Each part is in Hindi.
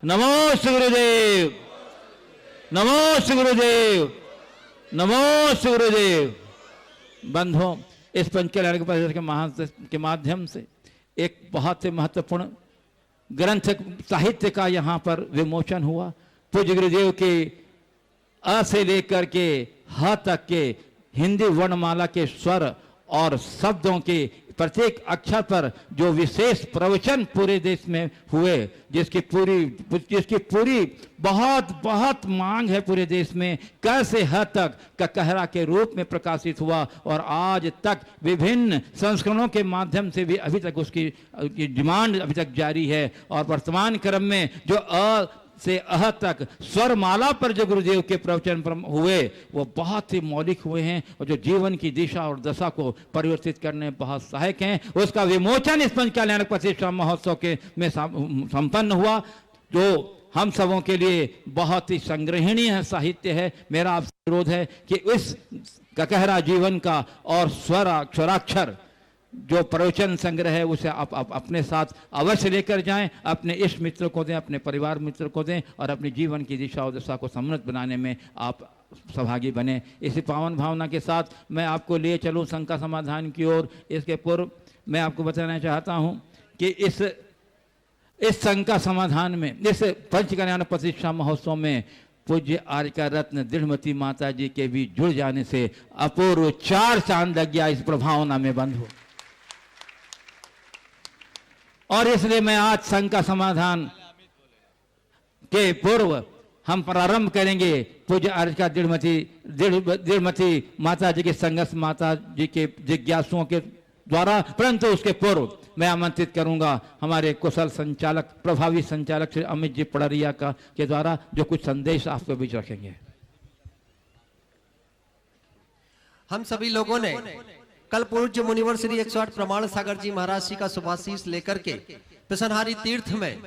नमो श्री गुरुदेव, नमो श्री गुरुदेव, नमो श्री गुरुदेव। बंधुओं, इस पंच कल्याण के माध्यम से एक बहुत ही महत्वपूर्ण ग्रंथ साहित्य का यहाँ पर विमोचन हुआ। पूज्य गुरुदेव के अ से लेकर के ह तक के हिंदी वर्णमाला के स्वर और शब्दों के प्रत्येक अक्षर पर जो विशेष प्रवचन पूरे देश में हुए, जिसकी पूरी बहुत मांग है पूरे देश में, क से ह तक ककहरा के रूप में प्रकाशित हुआ और आज तक विभिन्न संस्करणों के माध्यम से भी अभी तक उसकी डिमांड अभी तक जारी है। और वर्तमान क्रम में जो अ से अह तक स्वरमाला पर जो गुरुदेव के प्रवचन हुए वो बहुत ही मौलिक हुए हैं और जो जीवन की दिशा और दशा को परिवर्तित करने में बहुत सहायक हैं। उसका विमोचन इस पंच कल्याण प्रतिष्ठा महोत्सव के में संपन्न हुआ, जो हम सबों के लिए बहुत ही संग्रहणीय साहित्य है। मेरा आपसे अनुरोध है कि इस ककहरा जीवन का और स्वराक्षर जो प्रवचन संग्रह है उसे आप अपने साथ अवश्य लेकर जाएं, अपने इष्ट मित्र को दें, अपने परिवार मित्र को दें और अपने जीवन की दिशा और दशा को समृद्ध बनाने में आप सहभागी बने। इसी पावन भावना के साथ मैं आपको ले चलूं शंका समाधान की ओर। इसके पूर्व मैं आपको बताना चाहता हूं कि इस शंका समाधान में, इस पंच कल्याण प्रतिष्ठा महोत्सव में पूज्य आर्यका रत्न दृढ़मती माता जी के भी जुड़ जाने से अपूर्व 4 चांद लग गया इस प्रभावना में बंधु। और इसलिए मैं आज शंका समाधान के पूर्व हम प्रारंभ करेंगे पूज्य आर्यका दृढ़मती माता जी के संघर्ष माता जी के जिज्ञासुओं के द्वारा, परंतु उसके पूर्व मैं आमंत्रित करूंगा हमारे कुशल संचालक, प्रभावी संचालक श्री अमित जी पड़रिया का के द्वारा जो कुछ संदेश आपके बीच रखेंगे। हम सभी लोगों ने कल पूज्य मुनिवर श्री 108 प्रमाण सागर जी महाराज जी का शुभाशीष लेकर के पिसनहारी तीर्थ में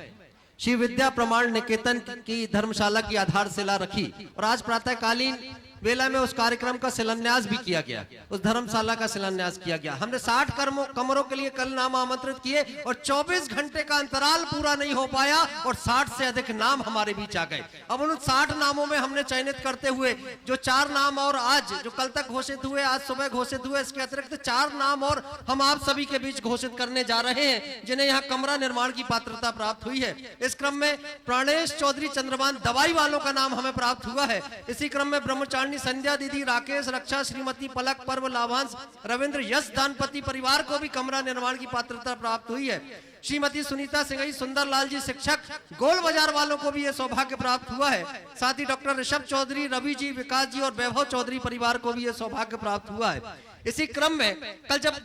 श्री विद्या प्रमाण निकेतन की धर्मशाला की आधारशिला रखी और आज प्रातःकालीन वेला में उस कार्यक्रम का शिलान्यास भी किया गया, उस धर्मशाला का शिलान्यास किया गया। हमने 60 कमरों के लिए कल नाम आमंत्रित किए और 24 घंटे का अंतराल पूरा नहीं हो पाया और 60 से अधिक नाम हमारे बीच आ गए। अब उन 60 नामों में हमने चयनित करते हुए जो 4 नाम और आज जो कल तक घोषित हुए, आज सुबह घोषित हुए, इसके अतिरिक्त 4 नाम और हम आप सभी के बीच घोषित करने जा रहे हैं जिन्हें यहाँ कमरा निर्माण की पात्रता प्राप्त हुई है। इस क्रम में प्राणेश चौधरी चंद्रभान दवाई वालों का नाम हमें प्राप्त हुआ है। इसी क्रम में ब्रह्मचारिणी संध्या दीदी, राकेश रक्षा, श्रीमती पलक, पर्व लाभांश, रविंद्र यश दानपति परिवार को भी कमरा निर्माण की पात्रता प्राप्त हुई है। श्रीमती सुनीता सिंघई, सुंदर लाल जी शिक्षक, गोल बाजार वालों को भी यह सौभाग्य प्राप्त हुआ है। साथ ही डॉक्टर ऋषभ चौधरी, रवि जी, विकास जी और वैभव चौधरी परिवार को भी यह सौभाग्य प्राप्त हुआ है। इसी क्रम में कल जब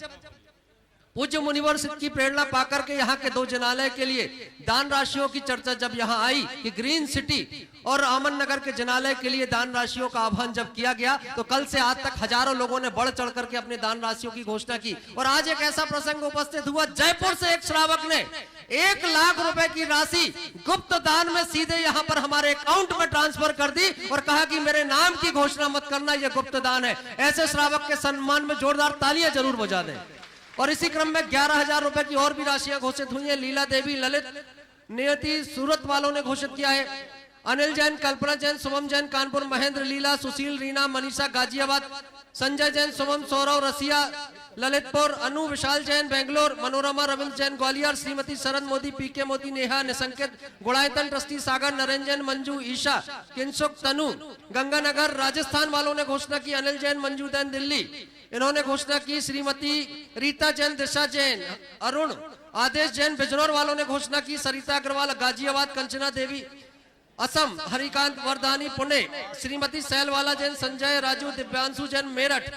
पूज्य मुनिवर की प्रेरणा पाकर के यहाँ के 2 जनालय के लिए दान राशियों की चर्चा जब यहाँ आई कि ग्रीन सिटी और अमन नगर के जनालय के लिए दान राशियों का आह्वान जब किया गया तो कल से आज तक हजारों लोगों ने बढ़ चढ़ करके अपने दान राशियों की घोषणा की। और आज एक ऐसा प्रसंग उपस्थित हुआ, जयपुर से एक श्रावक ने 1 लाख रुपए की राशि गुप्त दान में सीधे यहाँ पर हमारे अकाउंट में ट्रांसफर कर दी और कहा कि मेरे नाम की घोषणा मत करना, यह गुप्त दान है। ऐसे श्रावक के सम्मान में जोरदार तालियां जरूर बजा दें। और इसी क्रम में 11,000 रुपए की और भी राशियां घोषित हुई है। लीला देवी, ललित, नियति सूरत वालों ने घोषित किया है। अनिल जैन, कल्पना जैन, शुभम जैन कानपुर, महेंद्र, लीला, सुशील, रीना, मनीषा गाजियाबाद, संजय जैन, शुभम, सौरव रसिया ललितपुर, अनु विशाल जैन बेंगलोर, मनोरमा रविंद्र जैन ग्वालियर, श्रीमती शरण मोदी, पीके मोदी, नेहा निसंकेत गुड़ायतन, ट्रस्टी सागर, नरेंद्र जैन, मंजू, ईशा, किंसुक, तनु गंगानगर राजस्थान वालों ने घोषणा की। अनिल जैन, मंजू जैन दिल्ली इन्होंने घोषणा की। श्रीमती रीता जैन, दिशा जैन, अरुण, आदेश जैन बिजनौर वालों ने घोषणा की। सरिता अग्रवाल गाजियाबाद, कंचना देवी असम, हरिकांत वरदानी पुणे, श्रीमती सैलवाला जैन, संजय, राजू, दिव्यांशु जैन मेरठ।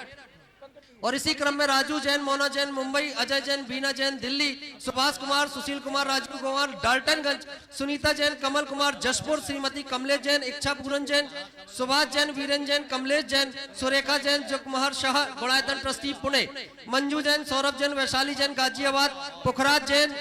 और इसी क्रम में राजू जैन, मोना जैन मुंबई, अजय जैन, बीना जैन दिल्ली, सुभाष कुमार, सुशील कुमार, राजू कुमार डाल्टनगंज, सुनीता जैन, कमल कुमार जशपुर, श्रीमती कमलेश जैन, इच्छा पूरन जैन, सुभाष जैन, वीरेन जैन, कमलेश जैन, सुरेखा जैन, जुगमहर शाह गुड़ायतन ट्रस्टी पुणे, मंजू जैन, सौरभ जैन, वैशाली जैन गाजियाबाद, पुखराज जैन,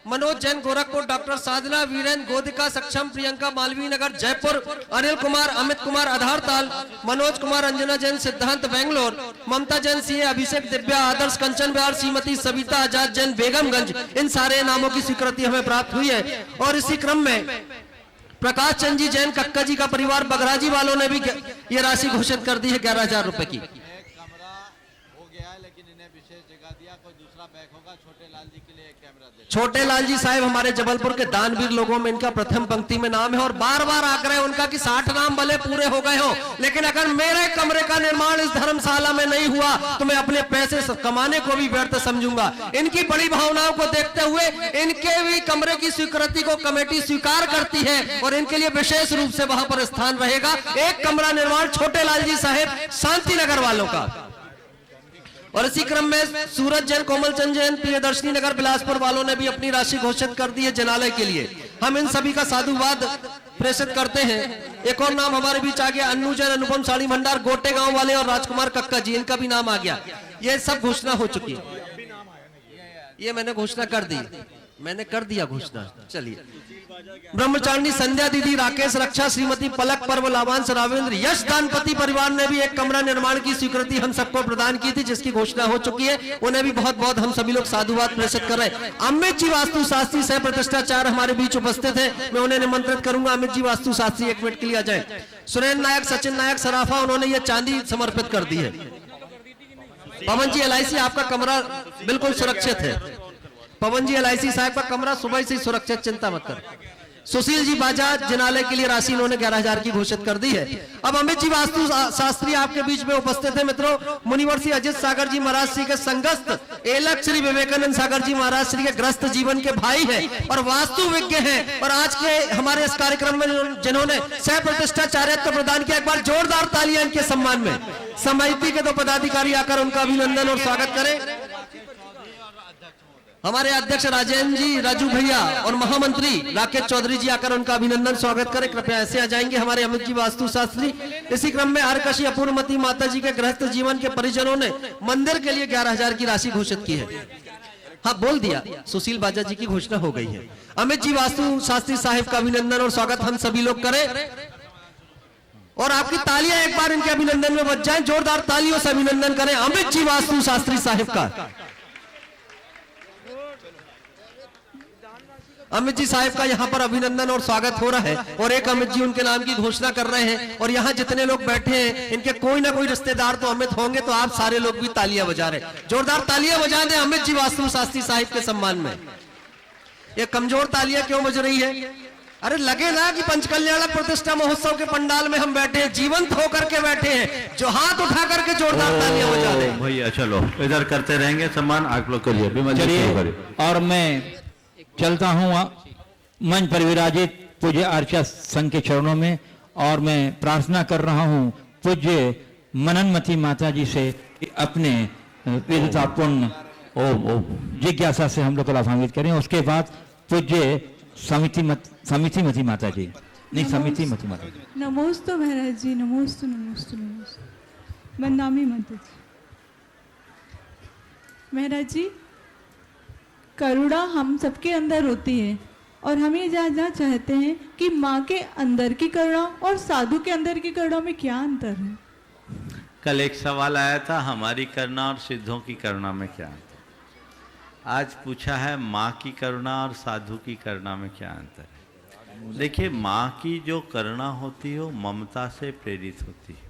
मनोज जैन गोरखपुर, डॉक्टर साधना, वीरेन, गोदिका, सक्षम, प्रियंका मालवीय नगर जयपुर, अनिल कुमार, अमित कुमार आधारताल, मनोज कुमार, अंजना जैन सिद्धांत बेंगलोर, ममता जैन सीए, अभिषेक दिव्या आदर्श कंचन बिहार, श्रीमती सविता आजाद जैन बेगमगंज। इन सारे नामों की स्वीकृति हमें प्राप्त हुई है। और इसी क्रम में प्रकाश चंद जी जैन कक्का जी का परिवार बगराजी वालों ने भी ये राशि घोषित कर दी है 11,000 रुपए की। एक कमरा हो गया है, लेकिन इन्हें विशेष जगह दिया, कोई दूसरा बैग होगा। छोटे लाल जी के लिए एक कैमरा दे। छोटे लाल जी साहब हमारे जबलपुर के दानवीर लोगों में इनका प्रथम पंक्ति में नाम है और बार बार आग्रह है उनका कि 60 नाम भले पूरे हो गए हो, लेकिन अगर मेरे कमरे का निर्माण इस धर्मशाला में नहीं हुआ तो मैं अपने पैसे कमाने को भी व्यर्थ समझूंगा। इनकी बड़ी भावनाओं को देखते हुए इनके भी कमरे की स्वीकृति को कमेटी स्वीकार करती है और इनके लिए विशेष रूप से वहां पर स्थान रहेगा। एक कमरा निर्माण छोटे लाल जी साहब शांति नगर वालों का। और इसी क्रम में सूरज जैन, कोमल चंद जैन, प्रियदर्शनी नगर बिलासपुर वालों ने भी अपनी राशि घोषित कर दी है जनालय के लिए। हम इन सभी का साधुवाद प्रेषित करते हैं। एक और नाम हमारे बीच आ गया, अन्नू जैन, अनुपम साड़ी भंडार, गोटे गांव वाले और राजकुमार कक्का जी, इनका भी नाम आ गया। ये सब घोषणा हो चुकी है, ये मैंने घोषणा कर दी, मैंने कर दिया घोषणा। चलिए, ब्रह्मचारिणी संध्या दीदी, राकेश रक्षा, श्रीमती पलक पर्व, लाभांश रावेंद्र, यश दानपति परिवार ने भी एक कमरा निर्माण की स्वीकृति हम सबको प्रदान की थी, जिसकी घोषणा हो चुकी है। उन्हें भी बहुत बहुत हम सभी लोग साधुवाद प्रेषित कर रहे हैं। अमित जी वास्तु शास्त्री सह प्रतिष्ठाचार्य हमारे बीच उपस्थित है, मैं उन्हें निमंत्रित करूंगा। अमित जी वास्तु शास्त्री 1 मिनट के लिए आ जाए। सुरेंद्र नायक, सचिन नायक सराफा, उन्होंने ये चांदी समर्पित कर दी है। पवन जी LIC, आपका कमरा बिल्कुल सुरक्षित है। पवन जी LIC साहब का कमरा सुबह से सुरक्षित, चिंता मत कर। सुशील जी बाजाज जिनालय के लिए राशि इन्होंने 11,000 की घोषित कर दी है। अब अमित जी वास्तु शास्त्री आपके बीच में उपस्थित है। मित्रों, मुनिवर श्री अजित सागर जी महाराज श्री के संगस्त एलक श्री विवेकानंद सागर जी महाराज श्री के ग्रस्त जीवन के भाई हैं और वास्तु विज्ञ हैं, और आज के हमारे इस कार्यक्रम में जिन्होंने सह प्रतिष्ठाचार्यत्व प्रदान किया, एक बार जोरदार तालियां इनके सम्मान में। समिति के 2 पदाधिकारी आकर उनका अभिनंदन और स्वागत करें। हमारे अध्यक्ष राजेंद्र जी, राजू भैया और महामंत्री राकेश चौधरी जी आकर उनका अभिनंदन स्वागत करें। कृपया ऐसे आ जाएंगे हमारे अमित जी वास्तु शास्त्री। इसी क्रम में हरकशी अपूर्वमती माता जी के गृहस्थ जीवन के परिजनों ने मंदिर के लिए 11,000 की राशि घोषित की है। हाँ, बोल दिया, सुशील बाजा जी की घोषणा हो गई है। अमित जी वास्तु शास्त्री साहिब का अभिनंदन और स्वागत हम सभी लोग करें, और आपकी तालियां एक बार इनके अभिनंदन में बच जाएं। जोरदार तालियों से अभिनंदन करें अमित जी वास्तु शास्त्री साहिब का। अमित जी साहिब का यहाँ पर अभिनंदन और स्वागत हो रहा है, और एक अमित जी उनके नाम की घोषणा कर रहे हैं। और यहाँ जितने लोग बैठे हैं इनके कोई ना कोई रिश्तेदार तो अमित होंगे, तो आप सारे लोग भी तालियां बजा रहे हैं। जोरदार तालियां बजा दें अमित जी वास्तु शास्त्री साहिब के सम्मान में। ये कमजोर तालियां क्यों बज रही है? अरे लगे ना कि पंचकल्याण प्रतिष्ठा महोत्सव के पंडाल में हम बैठे हैं, जीवंत होकर के बैठे हैं। जो हाथ उठा करके जोरदार तालियां बजा दें। भैया चलो इधर करते रहेंगे सम्मान, आप लोग करिए। चलिए, और मैं चलता हूँ मंच पर विराजित पूज्य आर्चा संघ के चरणों में, और मैं प्रार्थना कर रहा हूँ पूज्य मननमती माता जी से कि अपने विद्वतापूर्ण जिज्ञासा से हम लोग को लाभान्वित करें। उसके बाद पूज्य समितिमती माता जी, नहीं समितिमती माता जी। नमोस्तु महाराज जी, नमोस्तु नमोस्तु नमोस्तु। वंदामी माता जी। महाराज जी, करुणा हम सबके अंदर होती है, और हम ये जानना चाहते हैं कि माँ के अंदर की करुणा और साधु के अंदर की करुणा में क्या अंतर है? कल एक सवाल आया था, हमारी करुणा और सिद्धों की करुणा में क्या अंतर। आज पूछा है माँ की करुणा और साधु की करुणा में क्या अंतर है। देखिए, माँ की जो करुणा होती है वो ममता से प्रेरित होती है।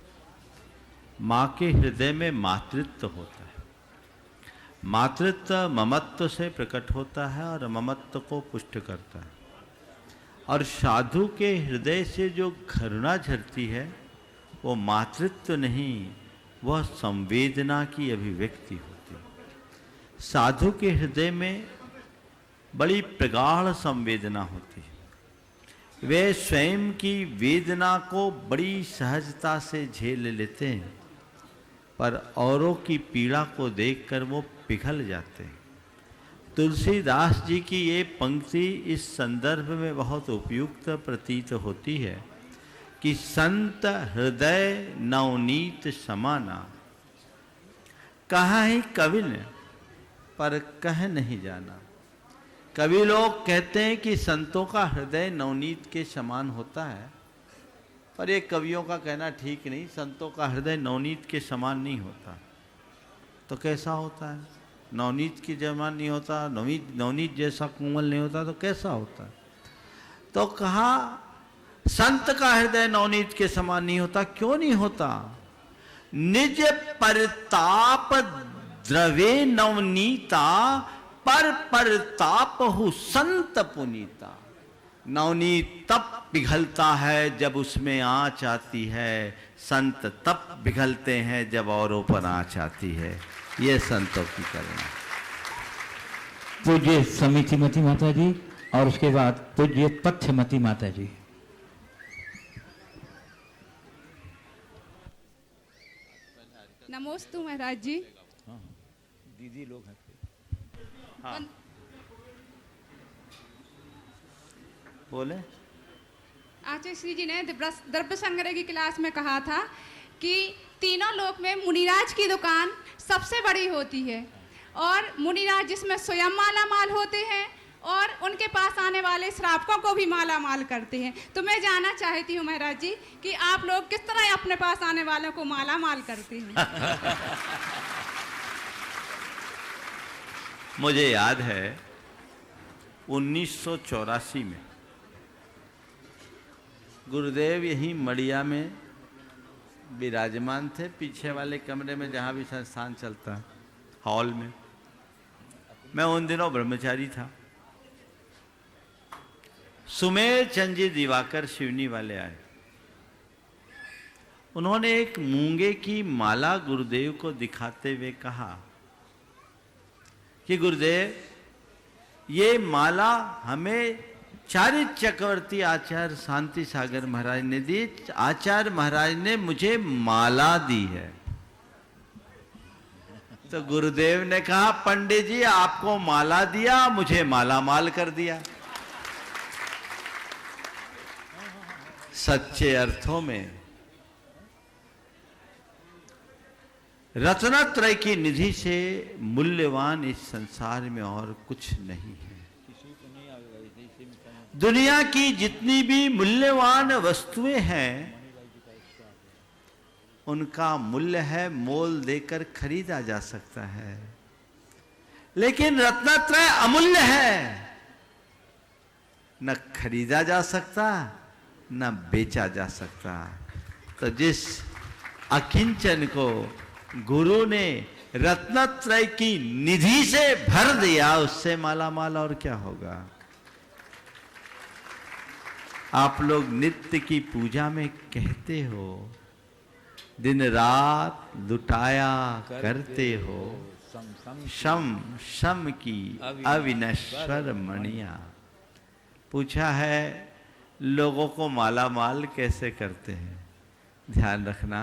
माँ के हृदय में मातृत्व होता है, मातृत्व ममत्व से प्रकट होता है और ममत्व को पुष्ट करता है। और साधु के हृदय से जो करुणा झरती है वो मातृत्व नहीं, वह संवेदना की अभिव्यक्ति होती है। साधु के हृदय में बड़ी प्रगाढ़ संवेदना होती है, वे स्वयं की वेदना को बड़ी सहजता से झेल लेते हैं, पर औरों की पीड़ा को देखकर वो पिघल जाते हैं। तुलसीदास जी की ये पंक्ति इस संदर्भ में बहुत उपयुक्त प्रतीत होती है कि संत हृदय नवनीत समाना, कहा ही कविन पर कह नहीं जाना। कवि लोग कहते हैं कि संतों का हृदय नवनीत के समान होता है, पर ये कवियों का कहना ठीक नहीं। संतों का हृदय नवनीत के समान नहीं होता। तो कैसा होता है? नवनीत के समान नहीं होता, नवनीत जैसा कोमल नहीं होता, तो कैसा होता है? तो कहा संत का हृदय नवनीत के समान नहीं होता। क्यों नहीं होता? निज परताप द्रवे नवनीता, पर परताप हु संत पुनीता। नवनीत तब पिघलता है जब उसमें आँच आती है, संत तब पिघलते हैं जब औरों पर आँच आती है। ये संतों की करुणा। पूज्य समितिमती माता जी और उसके बाद पूज्य पथ्यमती माता जी। नमोस्तु महाराज जी। दीदी लोग हैं। हाँ। बोले। आचार्य श्री जी ने द्रव्य संग्रह की क्लास में कहा था कि तीनों लोक में मुनिराज की दुकान सबसे बड़ी होती है, और मुनिराज जिसमें स्वयं माला माल होते हैं और उनके पास आने वाले श्रावकों को भी माला माल करते हैं। तो मैं जानना चाहती हूँ महाराज जी कि आप लोग किस तरह अपने पास आने वालों को माला माल करते हैं। मुझे याद है 1984 में गुरुदेव यहीं मड़िया में विराजमान थे, पीछे वाले कमरे में जहाँ भी संस्थान चलता है, हॉल में। मैं उन दिनों ब्रह्मचारी था। सुमेर चंद जी दिवाकर शिवनी वाले आए। उन्होंने एक मूंगे की माला गुरुदेव को दिखाते हुए कहा कि गुरुदेव ये माला हमें चारित चक्रवर्ती आचार्य शांति सागर महाराज ने दी। आचार्य महाराज ने मुझे माला दी है। तो गुरुदेव ने कहा पंडित जी आपको माला दिया, मुझे माला माल कर दिया। सच्चे अर्थों में रत्नत्रय की निधि से मूल्यवान इस संसार में और कुछ नहीं है। दुनिया की जितनी भी मूल्यवान वस्तुएं हैं उनका मूल्य है, मोल देकर खरीदा जा सकता है, लेकिन रत्नत्रय अमूल्य है, न खरीदा जा सकता न बेचा जा सकता। तो जिस अकिंचन को गुरु ने रत्नत्रय की निधि से भर दिया उससे माला माल और क्या होगा। आप लोग नित्य की पूजा में कहते हो, दिन रात लुटाया करते हो, शम शम की अविनश्वर मणिया। पूछा है लोगों को माला माल कैसे करते हैं। ध्यान रखना,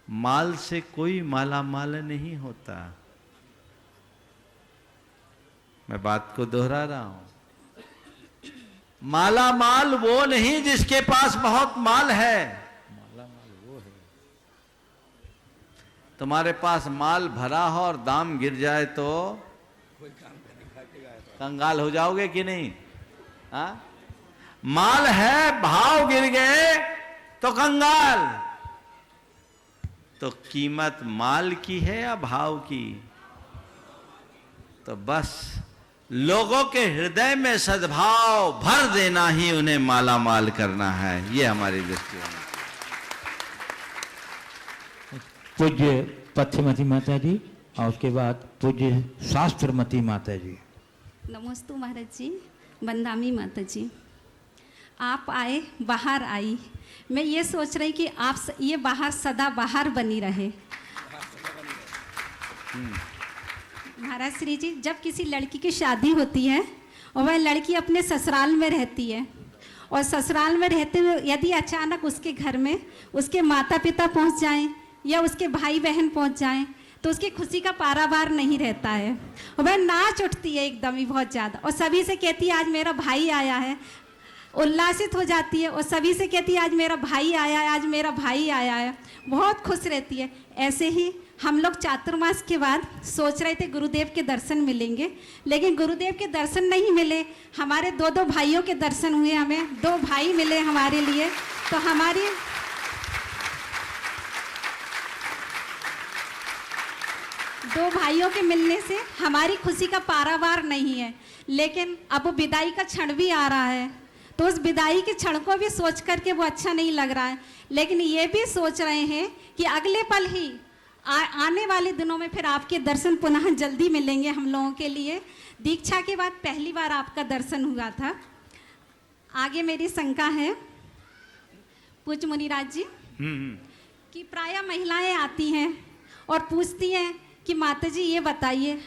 माल से कोई माला माल नहीं होता। मैं बात को दोहरा रहा हूं। माला माल वो नहीं जिसके पास बहुत माल है। माला माल वो है तुम्हारे पास माल भरा हो और दाम गिर जाए तो कंगाल हो जाओगे कि नहीं? हाँ, माल है, भाव गिर गए तो कंगाल। तो कीमत माल की है या भाव की? तो बस लोगों के हृदय में सद्भाव भर देना ही उन्हें माला माल करना है। ये हमारी दृष्टि है। पूज्य पथ्यमती माता जी और उसके बाद पूज्य शास्त्रमती माता जी। नमस्ते महाराज जी, बंदामी माता जी। आप आए, बाहर आई। मैं ये सोच रही कि आप ये बाहर सदा बाहर बनी रहे। महाराज श्री जी, जब किसी लड़की की शादी होती है और वह लड़की अपने ससुराल में रहती है, और ससुराल में रहते हुए यदि अचानक उसके घर में उसके माता पिता पहुंच जाएं या उसके भाई बहन पहुंच जाएं तो उसकी खुशी का पारावार नहीं रहता है। और वह नाच उठती है एकदम ही बहुत ज़्यादा, और सभी से कहती है आज मेरा भाई आया है। उल्लासित हो जाती है और सभी से कहती है आज मेरा भाई आया है, आज मेरा भाई आया है। बहुत खुश रहती है। ऐसे ही हम लोग चातुर्मास के बाद सोच रहे थे गुरुदेव के दर्शन मिलेंगे, लेकिन गुरुदेव के दर्शन नहीं मिले। हमारे दो दो भाइयों के दर्शन हुए, हमें दो भाई मिले हमारे लिए। तो हमारी दो भाइयों के मिलने से हमारी खुशी का पारावार नहीं है। लेकिन अब विदाई का क्षण भी आ रहा है, तो उस विदाई के क्षण को भी सोच करके वो अच्छा नहीं लग रहा है, लेकिन ये भी सोच रहे हैं कि अगले पल ही आने वाले दिनों में फिर आपके दर्शन पुनः जल्दी मिलेंगे हम लोगों के लिए। दीक्षा के बाद पहली बार आपका दर्शन हुआ था। आगे मेरी शंका है पूज्य मुनिराज जी कि प्रायः महिलाएं आती हैं और पूछती हैं कि माता जी ये बताइए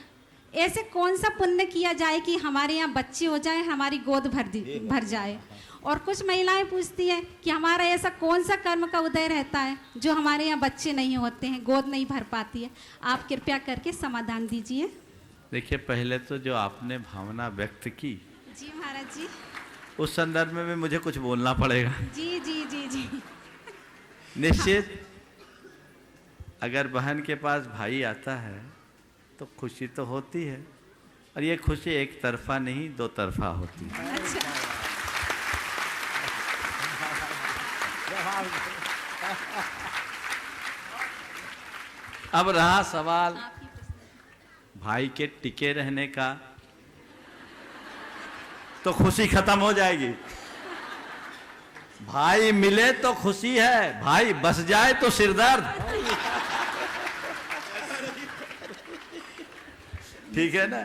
ऐसे कौन सा पुण्य किया जाए कि हमारे यहाँ बच्चे हो जाए, हमारी गोद भर जाए। और कुछ महिलाएं पूछती हैं कि हमारा ऐसा कौन सा कर्म का उदय रहता है जो हमारे यहाँ बच्चे नहीं होते हैं, गोद नहीं भर पाती है। आप कृपया करके समाधान दीजिए। देखिए, पहले तो जो आपने भावना व्यक्त की जी महाराज जी, उस संदर्भ में भी मुझे कुछ बोलना पड़ेगा। जी जी जी जी। निश्चित अगर बहन के पास भाई आता है तो खुशी तो होती है, और ये खुशी एक तरफा नहीं दो तरफा होती है। अच्छा, अब रहा सवाल भाई के टिके रहने का, तो खुशी खत्म हो जाएगी। भाई मिले तो खुशी है, भाई बस जाए तो सिरदर्द। ठीक है ना,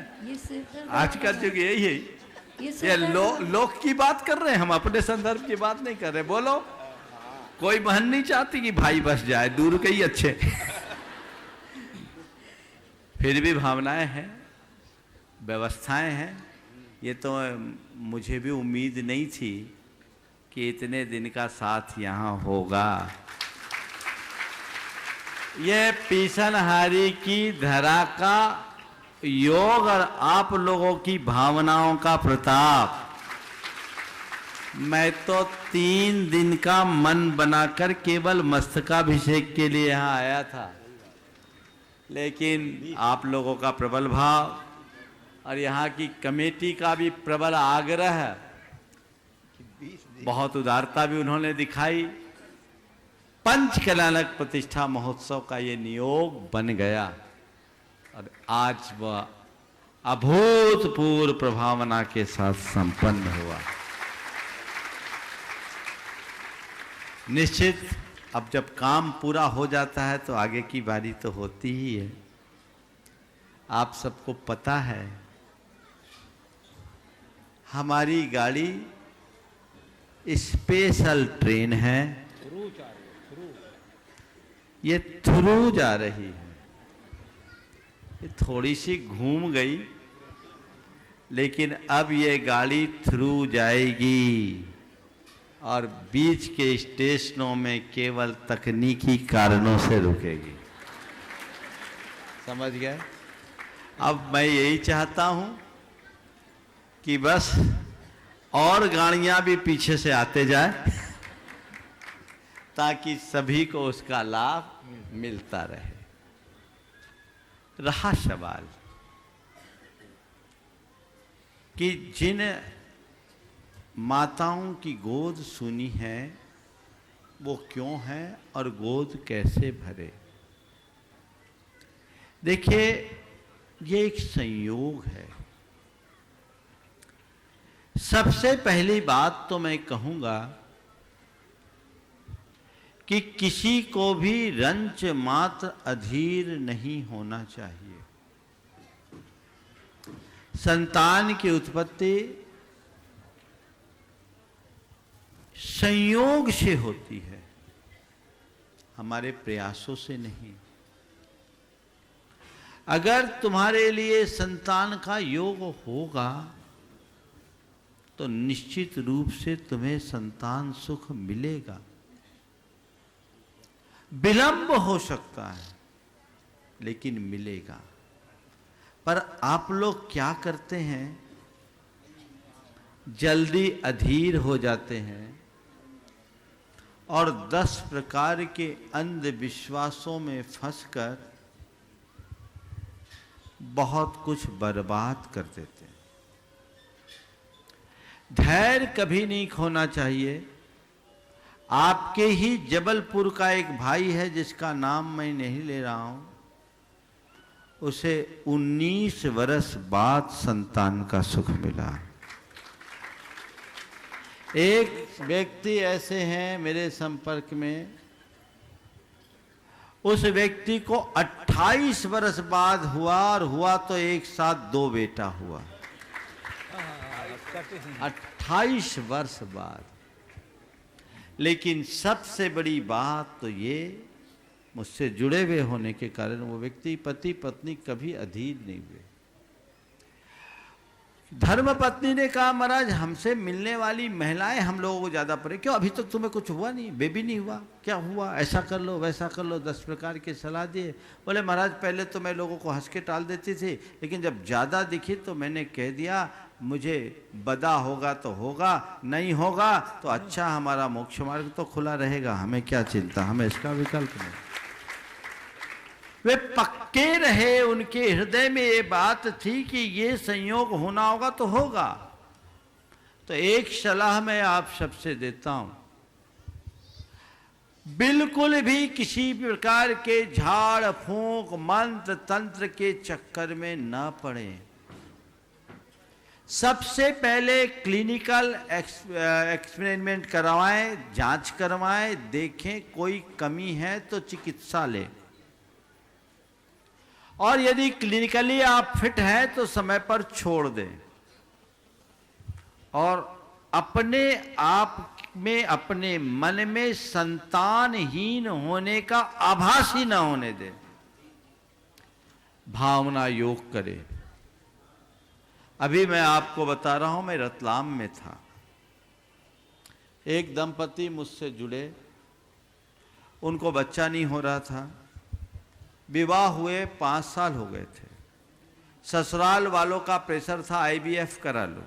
आज का युग यही है। ये लोक की बात कर रहे हैं, हम अपने संदर्भ की बात नहीं कर रहे। बोलो, कोई बहन नहीं चाहती कि भाई बस जाए, दूर के ही अच्छे। फिर भी भावनाएं हैं, व्यवस्थाएं हैं। ये तो मुझे भी उम्मीद नहीं थी कि इतने दिन का साथ यहाँ होगा। ये पीसनहारी की धरा का योग और आप लोगों की भावनाओं का प्रताप। मैं तो 3 दिन का मन बनाकर केवल मस्तकाभिषेक के लिए यहाँ आया था, लेकिन आप लोगों का प्रबल भाव और यहाँ की कमेटी का भी प्रबल आग्रह, बहुत उदारता भी उन्होंने दिखाई। पंचकल्याणक प्रतिष्ठा महोत्सव का ये नियोग बन गया और आज वह अभूतपूर्व प्रभावना के साथ संपन्न हुआ। निश्चित अब जब काम पूरा हो जाता है तो आगे की बारी तो होती ही है। आप सबको पता है हमारी गाड़ी स्पेशल ट्रेन है, ये थ्रू जा रही है। ये थोड़ी सी घूम गई, लेकिन अब ये गाड़ी थ्रू जाएगी और बीच के स्टेशनों में केवल तकनीकी कारणों से रुकेगी। समझ गए? अब मैं यही चाहता हूं कि बस और गाड़ियां भी पीछे से आते जाए ताकि सभी को उसका लाभ मिलता रहे। रहा सवाल कि जिन माताओं की गोद सुनी है वो क्यों है और गोद कैसे भरे। देखिए, ये एक संयोग है। सबसे पहली बात तो मैं कहूंगा कि किसी को भी रंच मात्र अधीर नहीं होना चाहिए। संतान की उत्पत्ति संयोग से होती है, हमारे प्रयासों से नहीं। अगर तुम्हारे लिए संतान का योग होगा तो निश्चित रूप से तुम्हें संतान सुख मिलेगा। विलंब हो सकता है लेकिन मिलेगा। पर आप लोग क्या करते हैं, जल्दी अधीर हो जाते हैं और 10 प्रकार के अंधविश्वासों में फंसकर बहुत कुछ बर्बाद कर देते हैं। धैर्य कभी नहीं खोना चाहिए। आपके ही जबलपुर का एक भाई है जिसका नाम मैं नहीं ले रहा हूं, उसे 19 वर्ष बाद संतान का सुख मिला। एक व्यक्ति ऐसे हैं मेरे संपर्क में, उस व्यक्ति को 28 वर्ष बाद हुआ, और हुआ तो एक साथ 2 बेटा हुआ। 28 वर्ष बाद। लेकिन सबसे बड़ी बात तो ये, मुझसे जुड़े हुए होने के कारण वो व्यक्ति पति पत्नी कभी अधीर नहीं हुए। धर्म पत्नी ने कहा महाराज हमसे मिलने वाली महिलाएं हम लोगों को ज्यादा पड़े, क्यों अभी तक तुम्हें कुछ हुआ नहीं, बेबी नहीं हुआ, क्या हुआ, ऐसा कर लो वैसा कर लो, 10 प्रकार के सलाह दिए। बोले महाराज पहले तो मैं लोगों को हंस के टाल देती थी, लेकिन जब ज्यादा दिखी तो मैंने कह दिया मुझे बदा होगा तो होगा, नहीं होगा तो अच्छा, हमारा मोक्ष मार्ग तो खुला रहेगा, हमें क्या चिंता, हमें इसका विकल्प नहीं। वे पक्के रहे, उनके हृदय में ये बात थी कि ये संयोग होना होगा तो होगा। तो एक सलाह मैं आप सबसे देता हूं, बिल्कुल भी किसी प्रकार के झाड़ फूंक मंत्र तंत्र के चक्कर में ना पड़े। सबसे पहले क्लिनिकल एक्सपेरिमेंट करवाएं, जांच करवाएं, देखें कोई कमी है तो चिकित्सा लें, और यदि क्लिनिकली आप फिट हैं तो समय पर छोड़ दें, और अपने आप में अपने मन में संतानहीन होने का आभास ही ना होने दें। भावना योग करें। अभी मैं आपको बता रहा हूं, मैं रतलाम में था, एक दंपति मुझसे जुड़े, उनको बच्चा नहीं हो रहा था, विवाह हुए 5 साल हो गए थे, ससुराल वालों का प्रेशर था IVF करा लो।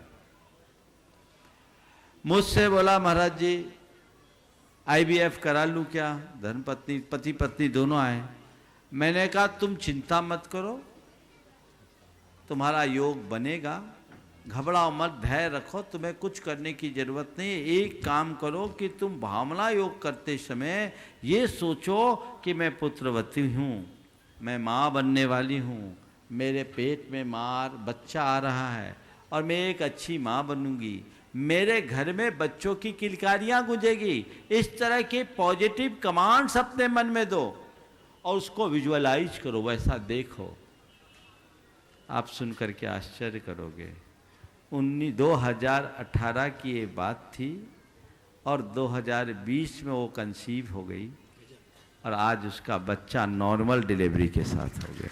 मुझसे बोला महाराज जी IVF करा लूं क्या, धर्मपत्नी पति पत्नी दोनों आए। मैंने कहा तुम चिंता मत करो, तुम्हारा योग बनेगा, घबराओ मत, धैर्य रखो, तुम्हें कुछ करने की जरूरत नहीं है। एक काम करो कि तुम भावना योग करते समय ये सोचो कि मैं पुत्रवती हूँ, मैं माँ बनने वाली हूँ, मेरे पेट में बच्चा आ रहा है और मैं एक अच्छी माँ बनूंगी, मेरे घर में बच्चों की किलकारियाँ गूंजेगी। इस तरह के पॉजिटिव कमांड्स अपने मन में दो और उसको विजुअलाइज करो, वैसा देखो। आप सुन करके आश्चर्य करोगे। 2018 की ये बात थी और 2020 में वो कंसीव हो गई और आज उसका बच्चा नॉर्मल डिलीवरी के साथ हो गया।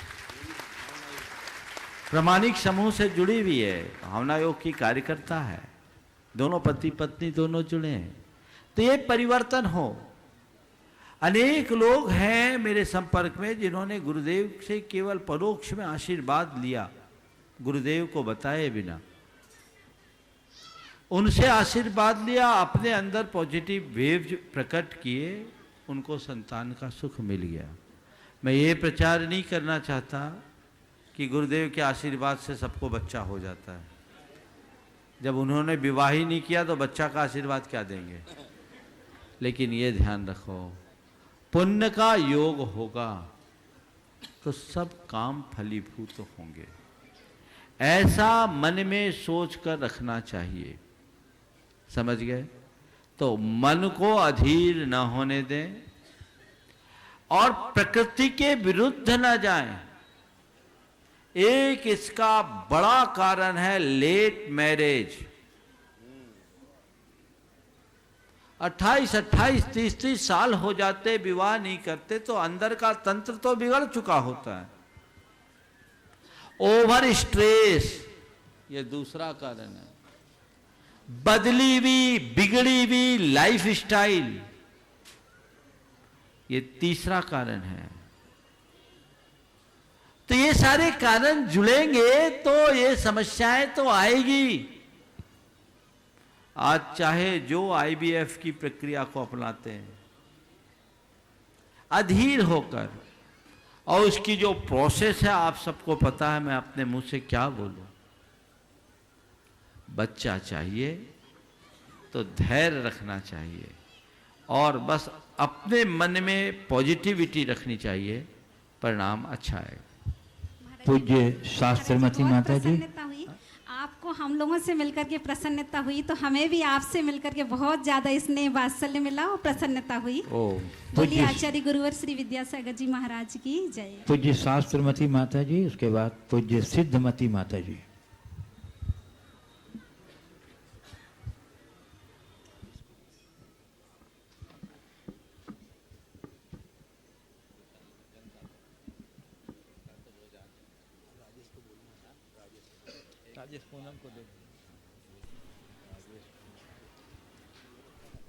प्रामाणिक समूह से जुड़ी हुई है, भावना योग की कार्यकर्ता है, दोनों पति पत्नी दोनों जुड़े हैं। तो ये परिवर्तन हो। अनेक लोग हैं मेरे संपर्क में जिन्होंने गुरुदेव से केवल परोक्ष में आशीर्वाद लिया, गुरुदेव को बताए बिना, उनसे आशीर्वाद लिया, अपने अंदर पॉजिटिव वेव प्रकट किए, उनको संतान का सुख मिल गया। मैं ये प्रचार नहीं करना चाहता कि गुरुदेव के आशीर्वाद से सबको बच्चा हो जाता है। जब उन्होंने विवाह ही नहीं किया तो बच्चा का आशीर्वाद क्या देंगे। लेकिन ये ध्यान रखो, पुण्य का योग होगा तो सब काम फलीभूत होंगे, ऐसा मन में सोच कर रखना चाहिए। समझ गए? तो मन को अधीर न होने दें और प्रकृति के विरुद्ध न जाएं। एक इसका बड़ा कारण है लेट मैरिज। 28, 30 साल हो जाते विवाह नहीं करते तो अंदर का तंत्र तो बिगड़ चुका होता है। ओवर स्ट्रेस ये दूसरा कारण है। बदली हुई बिगड़ी हुई लाइफ स्टाइल ये तीसरा कारण है। तो ये सारे कारण जुड़ेंगे तो ये समस्याएं तो आएगी। आज चाहे जो IVF की प्रक्रिया को अपनाते हैं अधीर होकर, और उसकी जो प्रोसेस है आप सबको पता है, मैं अपने मुंह से क्या बोलूं। बच्चा चाहिए तो धैर्य रखना चाहिए और बस अपने मन में पॉजिटिविटी रखनी चाहिए, परिणाम अच्छा है। पूज्य शास्त्रमती माता जी, आपको हम लोगों से मिलकर के प्रसन्नता हुई, तो हमें भी आपसे मिलकर के बहुत ज़्यादा स्नेह वात्सल्य मिला और प्रसन्नता हुई। बोलिए आचार्य गुरुवर श्री विद्यासागर जी महाराज की जय। पूज्य शास्त्रमती माता जी, उसके बाद पूज्य सिद्धमती माता जी।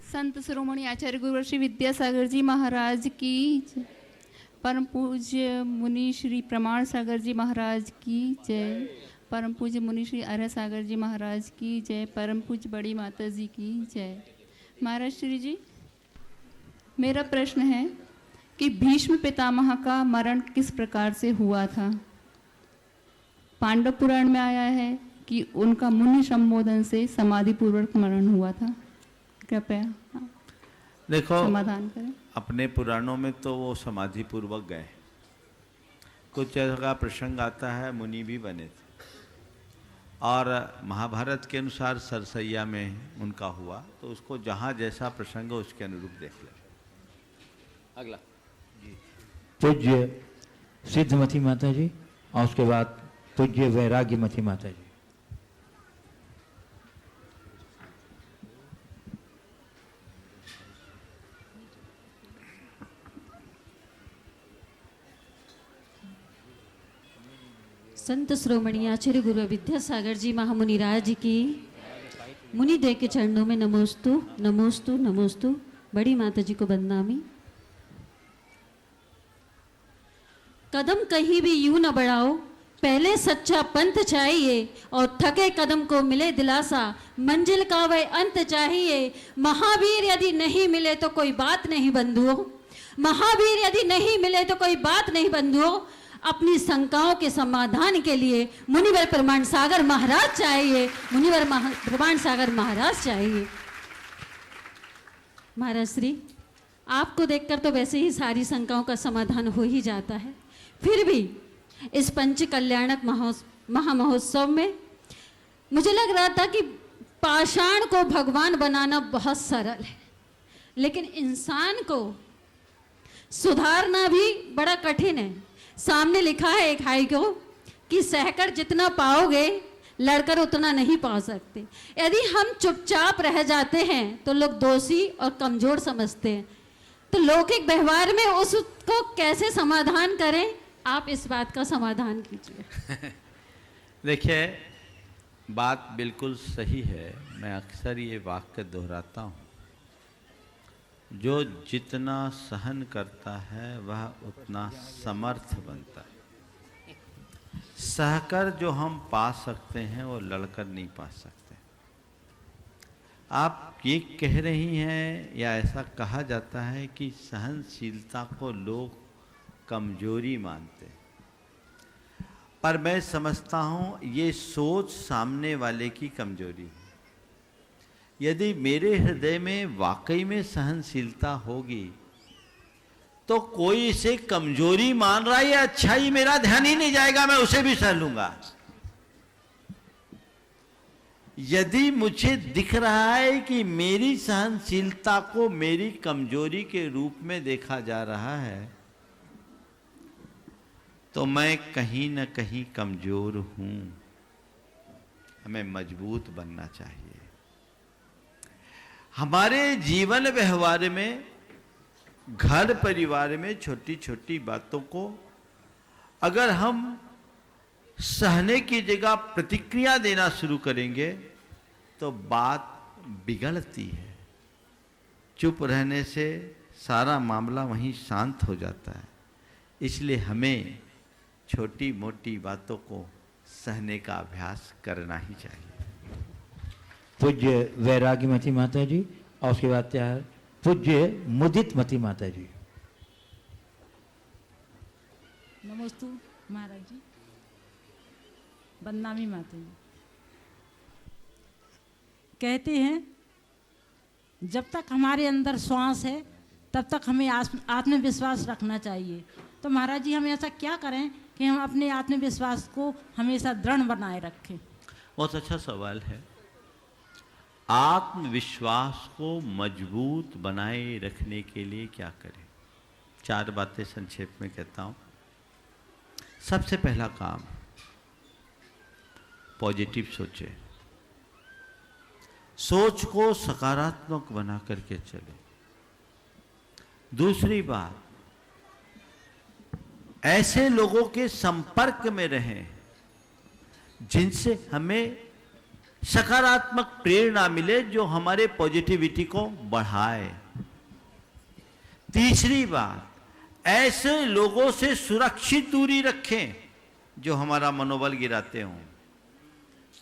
संत शिरोमणि आचार्य गुरुवर श्री विद्यासागर जी महाराज की जय। परम पूज्य मुनि श्री प्रमाण सागर जी महाराज की जय। परम पूज्य मुनि श्री आर्य सागर जी महाराज की जय। परम पूज्य बड़ी माता जी की जय। महाराज श्री जी, मेरा प्रश्न है कि भीष्म पितामह का मरण किस प्रकार से हुआ था? पांडव पुराण में आया है कि उनका मुनि संबोधन से समाधि पूर्वक मरण हुआ था। कृपया देखो, समाधान करें। अपने पुराणों में तो वो समाधि पूर्वक गए। कुछ जगह प्रसंग आता है मुनि भी बने थे, और महाभारत के अनुसार सरसैया में उनका हुआ, तो उसको जहाँ जैसा प्रसंग हो उसके अनुरूप देख ले। अगला पूज्य सिद्धमती माता जी, और उसके बाद पूज्य वैराग्यमती माता जी। संत श्रोमणी आचार्य गुरु विद्यासागर जी महामुनिराज की मुनि देव के चरणों में नमोस्तु नमोस्तु नमोस्तु। बड़ी माता जी को बदनामी। कदम कहीं भी यूं न बढ़ाओ, पहले सच्चा पंथ चाहिए, और थके कदम को मिले दिलासा, मंजिल का वह अंत चाहिए। महावीर यदि नहीं मिले तो कोई बात नहीं बंधुओं, महावीर यदि नहीं मिले तो कोई बात नहीं बंधुओं। अपनी शंकाओं के समाधान के लिए मुनिवर प्रमाण सागर महाराज चाहिए, मुनिवर प्रमाण सागर महाराज चाहिए। महाराज श्री, आपको देखकर तो वैसे ही सारी शंकाओं का समाधान हो ही जाता है, फिर भी इस पंच कल्याणक महामहोत्सव में मुझे लग रहा था कि पाषाण को भगवान बनाना बहुत सरल है, लेकिन इंसान को सुधारना भी बड़ा कठिन है। सामने लिखा है एक हाई को कि सहकर जितना पाओगे लड़कर उतना नहीं पा सकते। यदि हम चुपचाप रह जाते हैं तो लोग दोषी और कमजोर समझते हैं, तो लौकिक व्यवहार में उसको कैसे समाधान करें? आप इस बात का समाधान कीजिए। देखिए, बात बिल्कुल सही है। मैं अक्सर ये वाक्य दोहराता हूँ, जो जितना सहन करता है वह उतना समर्थ बनता है। सहकर जो हम पा सकते हैं वो लड़कर नहीं पा सकते। आप ये कह रही हैं, या ऐसा कहा जाता है कि सहनशीलता को लोग कमजोरी मानते हैं, पर मैं समझता हूँ ये सोच सामने वाले की कमजोरी है। यदि मेरे हृदय में वाकई में सहनशीलता होगी तो कोई इसे कमजोरी मान रहा है या अच्छाई, मेरा ध्यान ही नहीं जाएगा, मैं उसे भी सह लूंगा। यदि मुझे दिख रहा है कि मेरी सहनशीलता को मेरी कमजोरी के रूप में देखा जा रहा है, तो मैं कहीं न कहीं कमजोर हूं। हमें मजबूत बनना चाहिए। हमारे जीवन व्यवहार में, घर परिवार में छोटी छोटी बातों को अगर हम सहने की जगह प्रतिक्रिया देना शुरू करेंगे तो बात बिगड़ती है। चुप रहने से सारा मामला वहीं शांत हो जाता है। इसलिए हमें छोटी मोटी बातों को सहने का अभ्यास करना ही चाहिए। पूज्य वैराग्यमती माता जी, और उसके बाद क्या है पूज्य मुदितमती माता जी। नमोस्तु महाराज जी, बदनामी माता जी। कहते हैं जब तक हमारे अंदर श्वास है तब तक हमें आत्मविश्वास रखना चाहिए। तो महाराज जी, हम ऐसा क्या करें कि हम अपने आत्मविश्वास को हमेशा दृढ़ बनाए रखें? बहुत अच्छा सवाल है। आत्मविश्वास को मजबूत बनाए रखने के लिए क्या करें? 4 बातें संक्षेप में कहता हूं। सबसे पहला काम, पॉजिटिव सोचे, सोच को सकारात्मक बना करके चले। दूसरी बात, ऐसे लोगों के संपर्क में रहें जिनसे हमें सकारात्मक प्रेरणा मिले, जो हमारे पॉजिटिविटी को बढ़ाए। तीसरी बात, ऐसे लोगों से सुरक्षित दूरी रखें जो हमारा मनोबल गिराते हों,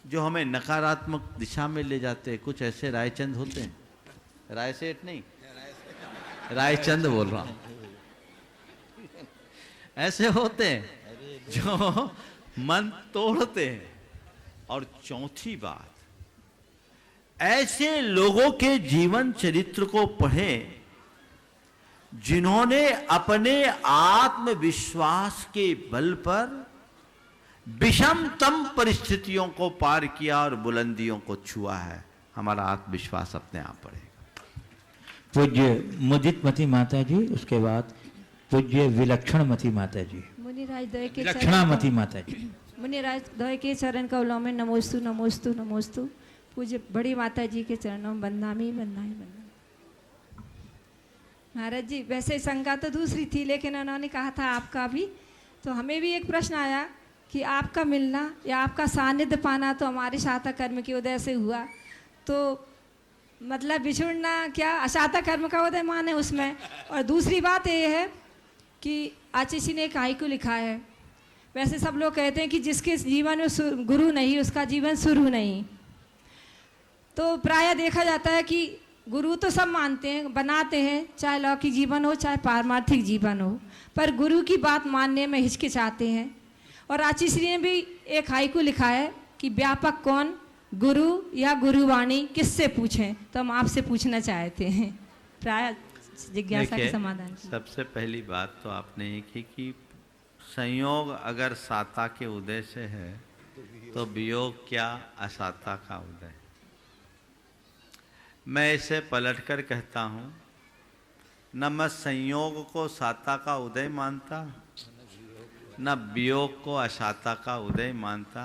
जो हमें नकारात्मक दिशा में ले जाते हैं। कुछ ऐसे रायचंद होते हैं, रायसेठ नहीं, रायचंद बोल रहा हूं, ऐसे होते हैं जो मन तोड़ते हैं। और चौथी बात, ऐसे लोगों के जीवन चरित्र को पढ़ें जिन्होंने अपने आत्मविश्वास के बल पर विषमतम परिस्थितियों को पार किया और बुलंदियों को छुआ है। हमारा आत्मविश्वास अपने आप बढ़ेगा। पूज्य मुदितमती माता जी, उसके बाद पूज्य विलक्षणमती माता जी, मुनिराज दय के विलक्षणामती माता जी। मुनिराज दय के चरण कमलों में नमोस्तु नमोस्तु नमोस्तु। पूज्य बड़ी माता जी के चरणों में बंदनामी बंदनामी बंदनामी। महाराज जी, वैसे शंका तो दूसरी थी, लेकिन उन्होंने कहा था आपका भी, तो हमें भी एक प्रश्न आया कि आपका मिलना या आपका सानिध्य पाना तो हमारे शाता कर्म के उदय से हुआ, तो मतलब बिछुड़ना क्या अशाता कर्म का उदय माने उसमें। और दूसरी बात ये है कि आचिशी ने एक हाइकु लिखा है, वैसे सब लोग कहते हैं कि जिसके जीवन में गुरु नहीं उसका जीवन शुरू नहीं। तो प्रायः देखा जाता है कि गुरु तो सब मानते हैं, बनाते हैं, चाहे लौकिक जीवन हो चाहे पारमार्थिक जीवन हो, पर गुरु की बात मानने में हिचकिचाते हैं। और आचिश्री ने भी एक हाइकु लिखा है कि व्यापक कौन, गुरु या गुरुवाणी, किससे पूछें? तो हम आपसे पूछना चाहते हैं प्राय जिज्ञासा के समाधान। सबसे पहली बात तो आपने ये की कि संयोग अगर साता के उदय से है तो वियोग क्या असाता का उदय। मैं इसे पलटकर कहता हूं, न मैं संयोग को साता का उदय मानता, न वियोग को असाता का उदय मानता।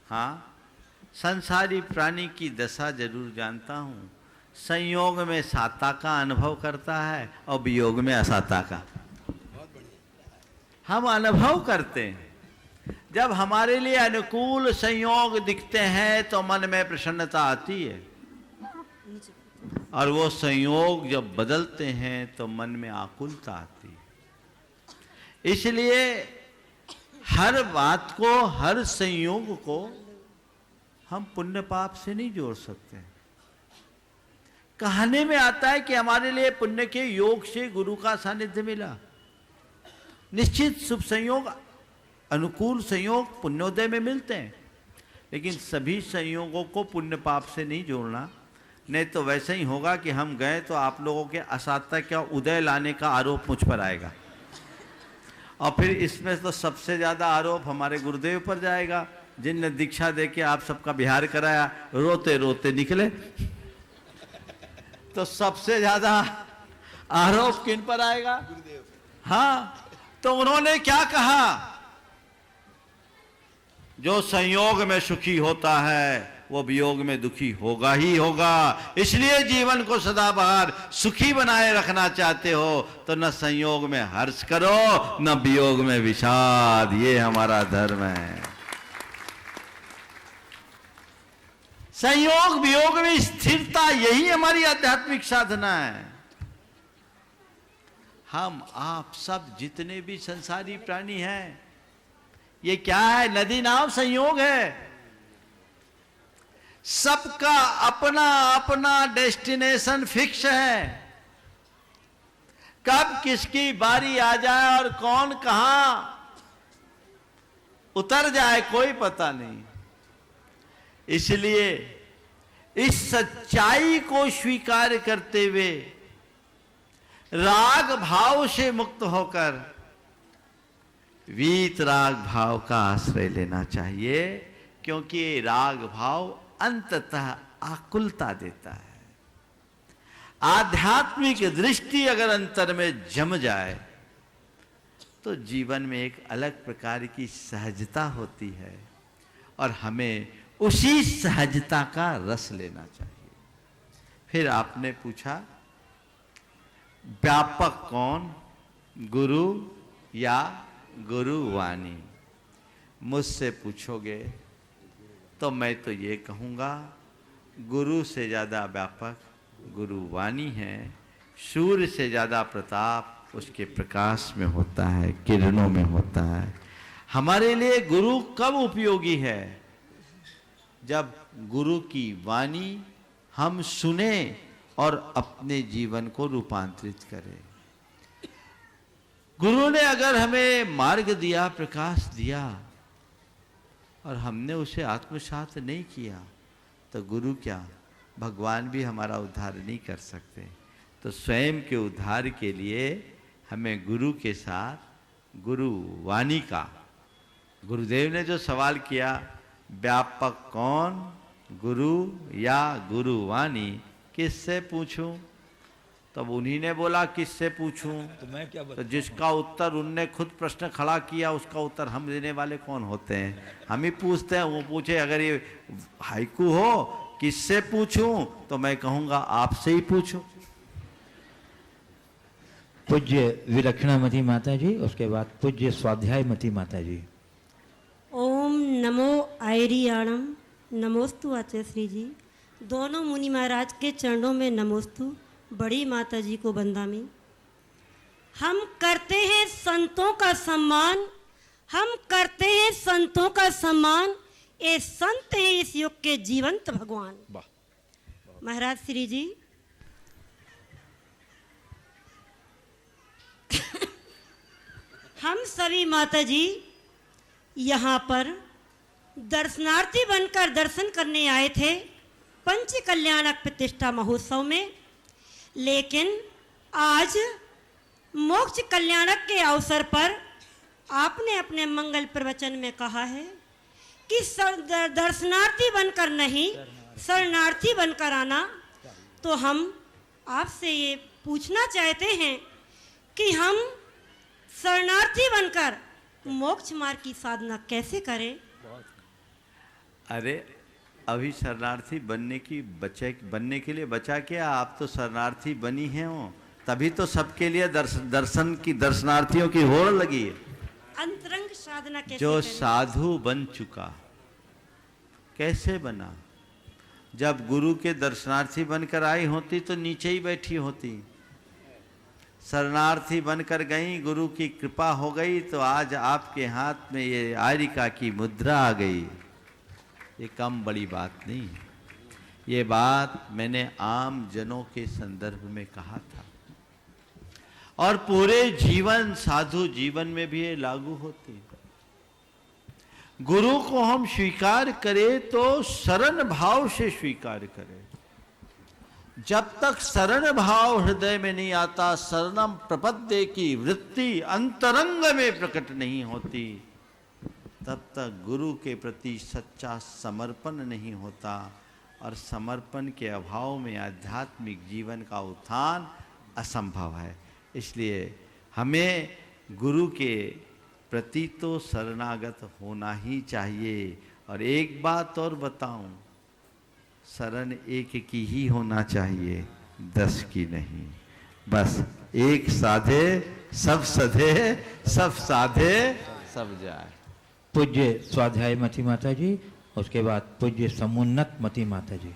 हाँ, संसारी प्राणी की दशा जरूर जानता हूँ। संयोग में साता का अनुभव करता है और वियोग में असाता का। हम अनुभव करते हैं। जब हमारे लिए अनुकूल संयोग दिखते हैं तो मन में प्रसन्नता आती है, और वो संयोग जब बदलते हैं तो मन में आकुलता आती है। इसलिए हर बात को, हर संयोग को हम पुण्य पाप से नहीं जोड़ सकते। कहने में आता है कि हमारे लिए पुण्य के योग से गुरु का सानिध्य मिला। निश्चित शुभ संयोग, अनुकूल संयोग पुण्योदय में मिलते हैं, लेकिन सभी संयोगों को पुण्य पाप से नहीं जोड़ना, नहीं तो वैसे ही होगा कि हम गए तो आप लोगों के असाता का उदय लाने का आरोप मुझ पर आएगा, और फिर इसमें तो सबसे ज्यादा आरोप हमारे गुरुदेव पर जाएगा, जिनने दीक्षा देके आप सबका बिहार कराया, रोते रोते निकले। तो सबसे ज्यादा आरोप किन पर आएगा? हाँ, तो उन्होंने क्या कहा? जो संयोग में सुखी होता है वो वियोग में दुखी होगा ही होगा। इसलिए जीवन को सदाबहार सुखी बनाए रखना चाहते हो तो न संयोग में हर्ष करो, न वियोग में विषाद। ये हमारा धर्म है। संयोग वियोग में स्थिरता, यही हमारी आध्यात्मिक साधना है। हम आप सब जितने भी संसारी प्राणी हैं, ये क्या है? नदी नाव संयोग है। सबका अपना अपना डेस्टिनेशन फिक्स है। कब किसकी बारी आ जाए और कौन कहां उतर जाए कोई पता नहीं। इसलिए इस सच्चाई को स्वीकार करते हुए राग भाव से मुक्त होकर वीत राग भाव का आश्रय लेना चाहिए। क्योंकि ये राग भाव अंततः आकुलता देता है। आध्यात्मिक दृष्टि अगर अंतर में जम जाए तो जीवन में एक अलग प्रकार की सहजता होती है और हमें उसी सहजता का रस लेना चाहिए। फिर आपने पूछा व्यापक कौन, गुरु या गुरु वाणी? मुझसे पूछोगे तो मैं तो ये कहूँगा गुरु से ज़्यादा व्यापक गुरु वाणी है। सूर्य से ज़्यादा प्रताप उसके प्रकाश में होता है, किरणों में होता है। हमारे लिए गुरु कब उपयोगी है? जब गुरु की वाणी हम सुने और अपने जीवन को रूपांतरित करें। गुरु ने अगर हमें मार्ग दिया, प्रकाश दिया और हमने उसे आत्मसात नहीं किया तो गुरु क्या, भगवान भी हमारा उद्धार नहीं कर सकते। तो स्वयं के उद्धार के लिए हमें गुरु के साथ गुरु वाणी का, गुरुदेव ने जो सवाल किया व्यापक कौन, गुरु या गुरु वाणी, किससे पूछूं? तब उन्हीं ने बोला किससे पूछूं? तो मैं क्या तो जिसका उत्तर उनने खुद प्रश्न खड़ा किया उसका उत्तर हम देने वाले कौन होते हैं? हम ही पूछते हैं। वो पूछे अगर ये हाइकू हो किससे पूछूं तो मैं कहूंगा आपसे ही पूछूं। पूज्य विलक्षणामती माता जी, उसके बाद पूज्य स्वाध्यायमती माता जी। ओम नमो आयरियाणम नमोस्तु आचार्य श्री जी। दोनों मुनि महाराज के चरणों में नमोस्तु। बड़ी माता जी को बंदामी। हम करते हैं संतों का सम्मान, हम करते हैं संतों का सम्मान। ये संत हैं इस युग के जीवंत भगवान। महाराज श्री जी हम सभी माता जी यहाँ पर दर्शनार्थी बनकर दर्शन करने आए थे पंच कल्याणक प्रतिष्ठा महोत्सव में। लेकिन आज मोक्ष कल्याणक के अवसर पर आपने अपने मंगल प्रवचन में कहा है कि दर्शनार्थी बनकर नहीं शरणार्थी बनकर आना। तो हम आपसे ये पूछना चाहते हैं कि हम शरणार्थी बनकर मोक्ष मार्ग की साधना कैसे करें? अरे अभी शरणार्थी बनने के लिए बचा क्या? आप तो शरणार्थी बनी हैं हो, तभी तो सबके लिए दर्शनार्थियों की होड़ लगी है। अंतरंग साधना कैसे जो करें? साधु बन चुका कैसे बना? जब गुरु के दर्शनार्थी बनकर आई होती तो नीचे ही बैठी होती। शरणार्थी बनकर गई, गुरु की कृपा हो गई तो आज आपके हाथ में ये आरिका की मुद्रा आ गई। ये कम बड़ी बात नहीं। ये बात मैंने आम जनों के संदर्भ में कहा था और पूरे जीवन साधु जीवन में भी ये लागू होती। गुरु को हम स्वीकार करें तो शरण भाव से स्वीकार करें। जब तक शरण भाव हृदय में नहीं आता, शरणम प्रपद्ये की वृत्ति अंतरंग में प्रकट नहीं होती, तब तक गुरु के प्रति सच्चा समर्पण नहीं होता और समर्पण के अभाव में आध्यात्मिक जीवन का उत्थान असंभव है। इसलिए हमें गुरु के प्रति तो शरणागत होना ही चाहिए। और एक बात और बताऊं, शरण एक की ही होना चाहिए, 10 की नहीं। बस एक साधे सब सधे, सब साधे सब जाए। पूज्य स्वाध्यायमती माता जी, उसके बाद पूज्य समुन्नत मती माता जी।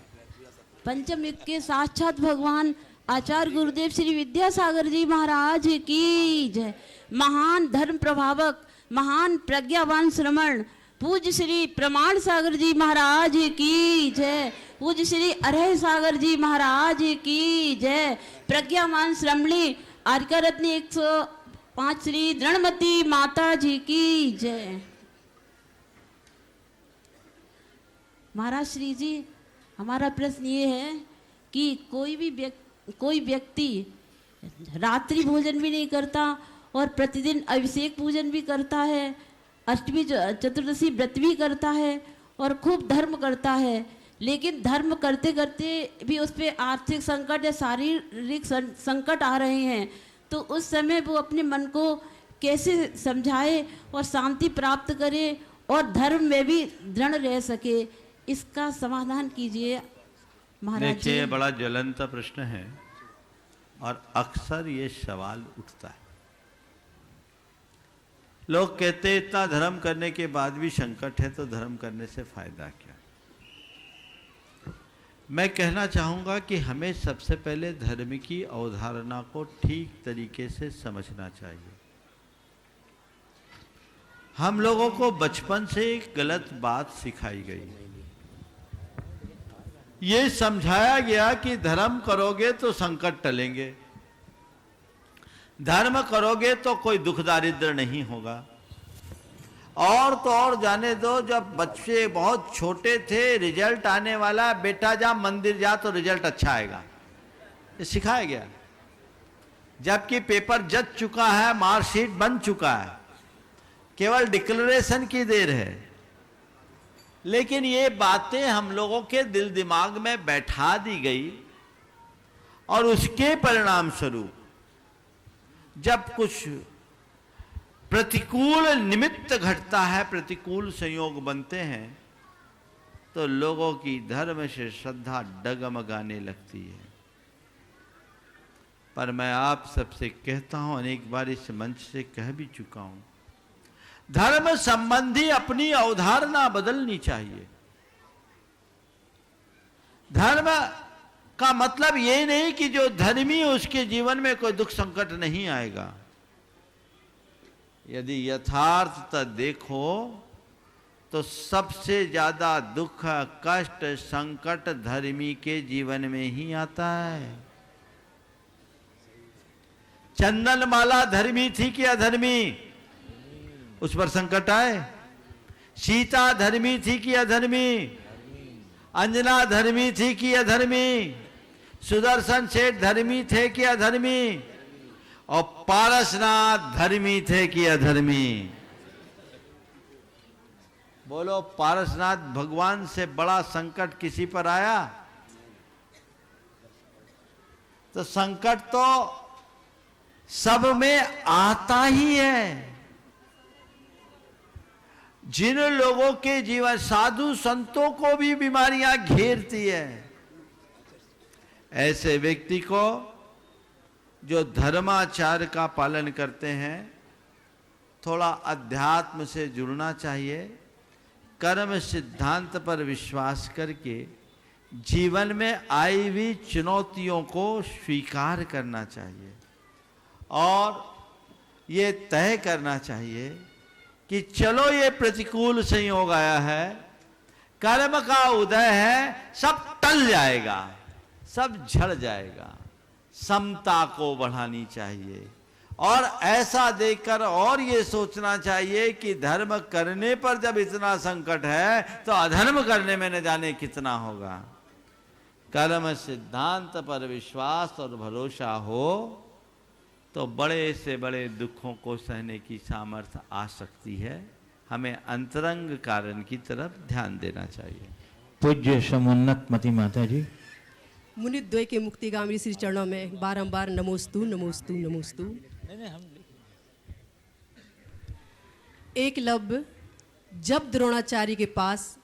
पंचम युग के साक्षात भगवान आचार्य गुरुदेव श्री विद्यासागर जी महाराज की जय। महान धर्म प्रभावक, महान प्रज्ञावान श्रमण पूज्य श्री प्रमाण सागर जी महाराज की जय। पूज्य श्री अरह सागर जी महाराज की जय। प्रज्ञावान श्रमणी आर्का रत्नी 105 श्री दृढ़मती माता जी की जय। महाराज श्री जी, हमारा प्रश्न ये है कि कोई व्यक्ति रात्रि भोजन भी नहीं करता और प्रतिदिन अभिषेक पूजन भी करता है, अष्टमी चतुर्दशी व्रत भी करता है और खूब धर्म करता है, लेकिन धर्म करते करते भी उस पर आर्थिक संकट या शारीरिक संकट आ रहे हैं, तो उस समय वो अपने मन को कैसे समझाए और शांति प्राप्त करे और धर्म में भी दृढ़ रह सके, इसका समाधान कीजिए महाराज जी। देखिए, बड़ा ज्वलंत प्रश्न है और अक्सर ये सवाल उठता है। लोग कहते हैं इतना धर्म करने के बाद भी संकट है, तो धर्म करने से फायदा क्या? मैं कहना चाहूंगा कि हमें सबसे पहले धर्म की अवधारणा को ठीक तरीके से समझना चाहिए। हम लोगों को बचपन से एक गलत बात सिखाई गई, ये समझाया गया कि धर्म करोगे तो संकट टलेंगे, धर्म करोगे तो कोई दुख दारिद्र नहीं होगा। और तो और जाने दो, जब बच्चे बहुत छोटे थे, रिजल्ट आने वाला, बेटा जा मंदिर जा तो रिजल्ट अच्छा आएगा, ये सिखाया गया। जबकि पेपर जज चुका है, मार्कशीट बन चुका है, केवल डिक्लेरेशन की देर है। लेकिन ये बातें हम लोगों के दिल दिमाग में बैठा दी गई और उसके परिणाम स्वरूप जब कुछ प्रतिकूल निमित्त घटता है, प्रतिकूल संयोग बनते हैं, तो लोगों की धर्म से श्रद्धा डगमगाने लगती है। पर मैं आप सबसे कहता हूं, अनेक बार इस मंच से कह भी चुका हूं, धर्म संबंधी अपनी अवधारणा बदलनी चाहिए। धर्म का मतलब ये नहीं कि जो धर्मी है उसके जीवन में कोई दुख संकट नहीं आएगा। यदि यथार्थता देखो तो सबसे ज्यादा दुख, कष्ट, संकट धर्मी के जीवन में ही आता है। चंदनमाला धर्मी थी कि अधर्मी? उस पर संकट आए। सीता धर्मी थी कि अधर्मी? अंजना धर्मी थी कि अधर्मी? सुदर्शन सेठ धर्मी थे कि अधर्मी? और पारसनाथ धर्मी थे कि अधर्मी? बोलो, पारसनाथ भगवान से बड़ा संकट किसी पर आया? तो संकट तो सब में आता ही है। जिन लोगों के जीवन, साधु संतों को भी बीमारियां घेरती है, ऐसे व्यक्ति को जो धर्माचार का पालन करते हैं, थोड़ा अध्यात्म से जुड़ना चाहिए, कर्म सिद्धांत पर विश्वास करके जीवन में आई हुई चुनौतियों को स्वीकार करना चाहिए और ये तय करना चाहिए कि चलो ये प्रतिकूल संयोग आया है, कर्म का उदय है, सब टल जाएगा, सब झड़ जाएगा। समता को बढ़ानी चाहिए और ऐसा देखकर और ये सोचना चाहिए कि धर्म करने पर जब इतना संकट है तो अधर्म करने में न जाने कितना होगा। कर्म सिद्धांत पर विश्वास और भरोसा हो तो बड़े से बड़े दुखों को सहने की सामर्थ्य आ सकती है। हमें अंतरंग कारण की तरफ ध्यान देना चाहिए। पूज्य समुन्नत मति माता जी। मुनिद्वय के मुक्तिगामी श्री चरणों में बारंबार नमोस्तु नमोस्तु नमोस्तु। एकलव्य जब द्रोणाचार्य के पास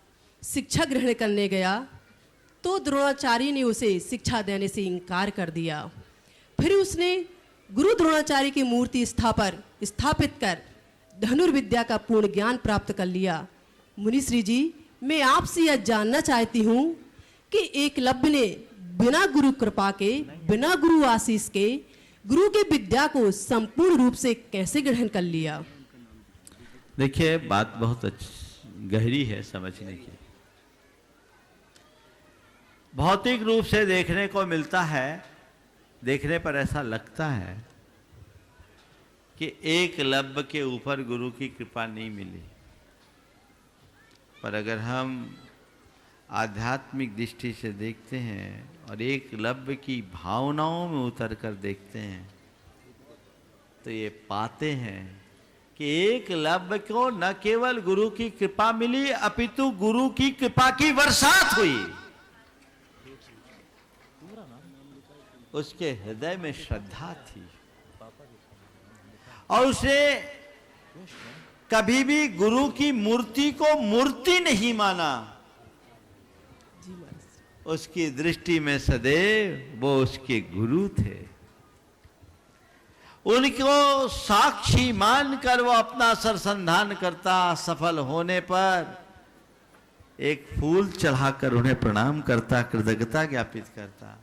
शिक्षा ग्रहण करने गया तो द्रोणाचार्य ने उसे शिक्षा देने से इनकार कर दिया। फिर उसने गुरु द्रोणाचार्य की मूर्ति स्थापित कर धनुर्विद्या का पूर्ण ज्ञान प्राप्त कर लिया। मुनिश्री जी, मैं आपसे यह जानना चाहती हूँ कि एकलव्य ने बिना गुरु कृपा के, बिना गुरु आशीष के, गुरु की विद्या को संपूर्ण रूप से कैसे ग्रहण कर लिया? देखिए, बात बहुत गहरी है समझने की। भौतिक रूप से देखने को मिलता है, देखने पर ऐसा लगता है कि एकलव्य के ऊपर गुरु की कृपा नहीं मिली। पर अगर हम आध्यात्मिक दृष्टि से देखते हैं और एकलव्य की भावनाओं में उतर कर देखते हैं तो ये पाते हैं कि एकलव्य को न केवल गुरु की कृपा मिली अपितु गुरु की कृपा की बरसात हुई। उसके हृदय में श्रद्धा थी और उसे कभी भी गुरु की मूर्ति को मूर्ति नहीं माना। उसकी दृष्टि में सदैव वो उसके गुरु थे। उनको साक्षी मानकर वो अपना सरसंधान करता। सफल होने पर एक फूल चढ़ाकर उन्हें प्रणाम करता, कृतज्ञता ज्ञापित करता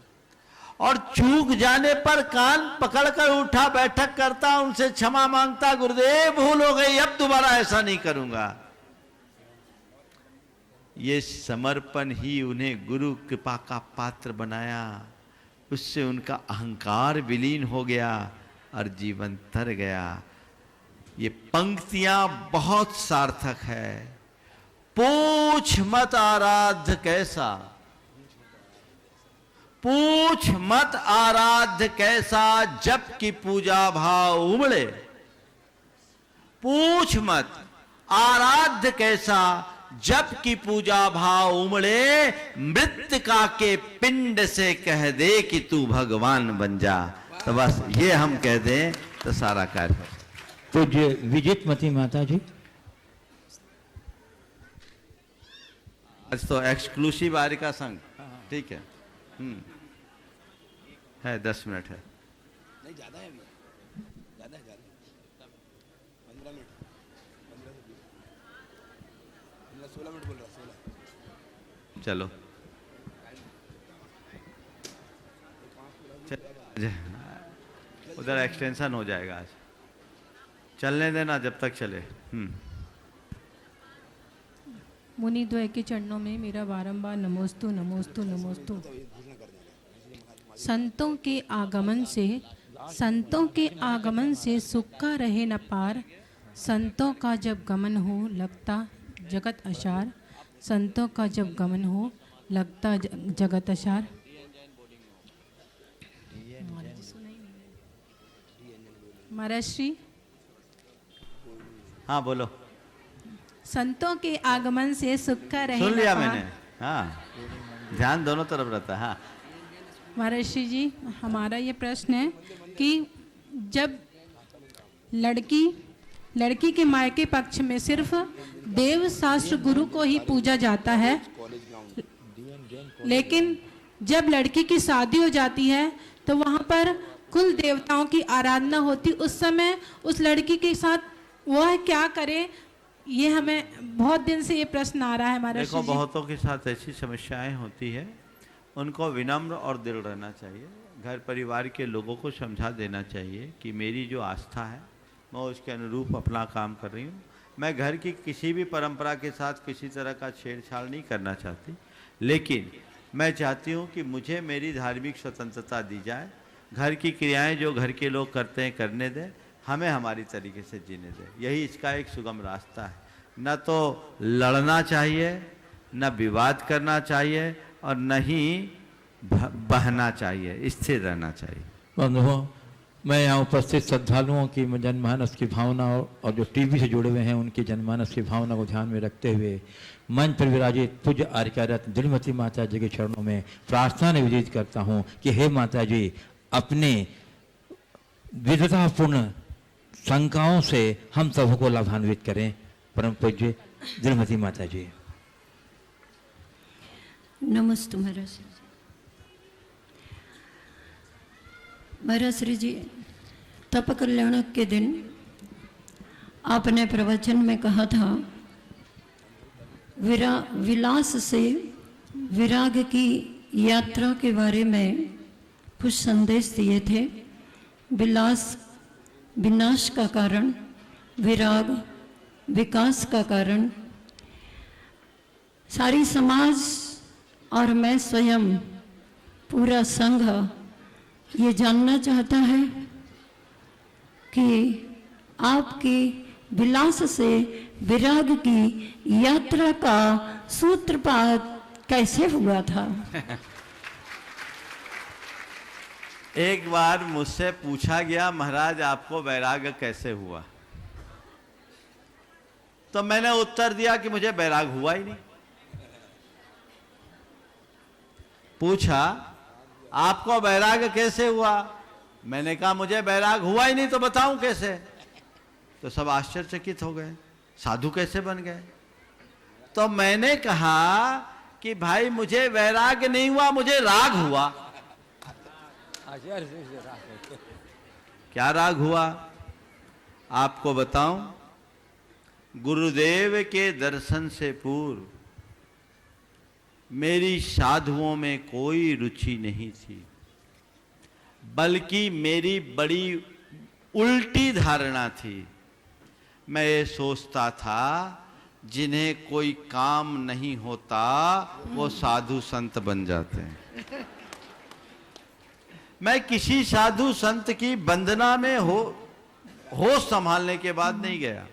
और चूक जाने पर कान पकड़कर उठा बैठक करता, उनसे क्षमा मांगता, गुरुदेव भूल हो गई, अब दोबारा ऐसा नहीं करूंगा। ये समर्पण ही उन्हें गुरु कृपा का पात्र बनाया। उससे उनका अहंकार विलीन हो गया और जीवन तर गया। ये पंक्तियां बहुत सार्थक है। पूछ मत आराध्य कैसा, पूछ मत आराध्य कैसा, जब की पूजा भाव उमड़े। पूछ मत आराध्य कैसा, जब की पूजा भाव उमड़े। मृत्तिका के पिंड से कह दे कि तू भगवान बन जा। तो बस ये हम कह दें तो सारा कार्य। पूज्य विजितमती माता जी। आज तो एक्सक्लूसिव आरिका संघ, ठीक है। है 10 मिनट है। नहीं ज्यादा है, अभी ज्यादा है, 15 मिनट, 16 मिनट बोल रहा, 16। चलो उधर एक्सटेंशन हो जाएगा आज, चलने देना जब तक चले। मुनिद्वय के चरणों में मेरा बारंबार नमोस्तु नमोस्तु नमोस्तु। संतों के आगमन से सुख का रहे न पार। संतों का जब गमन हो लगता जगत अशार। संतों का जब गमन हो लगता जगत अशार। महाराज श्री। हाँ बोलो। संतों के आगमन से सुख का रहे। सुन लिया मैंने। हाँ, ध्यान दोनों तरफ रहता है। हाँ महर्षि जी, हमारा ये प्रश्न है कि जब लड़की के मायके पक्ष में सिर्फ देव शास्त्र गुरु को ही पूजा जाता है, लेकिन जब लड़की की शादी हो जाती है तो वहाँ पर कुल देवताओं की आराधना होती, उस समय उस लड़की के साथ वह क्या करे? ये हमें बहुत दिन से ये प्रश्न आ रहा है हमारे। देखो, बहुतों के साथ ऐसी समस्याएं होती है, उनको विनम्र और दिल रहना चाहिए। घर परिवार के लोगों को समझा देना चाहिए कि मेरी जो आस्था है मैं उसके अनुरूप अपना काम कर रही हूँ। मैं घर की किसी भी परंपरा के साथ किसी तरह का छेड़छाड़ नहीं करना चाहती, लेकिन मैं चाहती हूँ कि मुझे मेरी धार्मिक स्वतंत्रता दी जाए। घर की क्रियाएं जो घर के लोग करते हैं करने दें, हमें हमारी तरीके से जीने दें। यही इसका एक सुगम रास्ता है। न तो लड़ना चाहिए, न विवाद करना चाहिए और न ही बहना चाहिए, स्थिर रहना चाहिए। बंधुओं, मैं यहाँ उपस्थित श्रद्धालुओं की जनमानस की भावना और जो टीवी से जुड़े हुए हैं उनकी जनमानस की भावना को ध्यान में रखते हुए मंच पर विराजित पूज्य आर्यरत्न दिलमती माता जी के चरणों में प्रार्थना निवेदित करता हूँ कि हे माता जी, अपने विविधतापूर्ण शंकाओं से हम सबको लाभान्वित करें। परम पूज्य दिलमती माता जी। नमस्ते महाराज श्री जी। महाराज श्री जी, तप कल्याण के दिन आपने प्रवचन में कहा था विलास से विराग की यात्रा के बारे में कुछ संदेश दिए थे। विलास विनाश का कारण, विराग विकास का कारण। सारी समाज और मैं स्वयं, पूरा संघ ये जानना चाहता है कि आपकी विलास से विराग की यात्रा का सूत्रपात कैसे हुआ था? एक बार मुझसे पूछा गया, महाराज आपको वैराग्य कैसे हुआ? तो मैंने उत्तर दिया कि मुझे बैराग हुआ ही नहीं। पूछा आपको बैराग कैसे हुआ? मैंने कहा मुझे बैराग हुआ ही नहीं, तो बताऊं कैसे? तो सब आश्चर्यचकित हो गए, साधु कैसे बन गए? तो मैंने कहा कि भाई मुझे वैराग नहीं हुआ, मुझे राग हुआ। क्या राग हुआ? आपको बताऊं, गुरुदेव के दर्शन से पूर्व मेरी साधुओं में कोई रुचि नहीं थी, बल्कि मेरी बड़ी उल्टी धारणा थी। मैं ये सोचता था जिन्हें कोई काम नहीं होता वो साधु संत बन जाते हैं। मैं किसी साधु संत की वंदना में होश संभालने के बाद नहीं गया।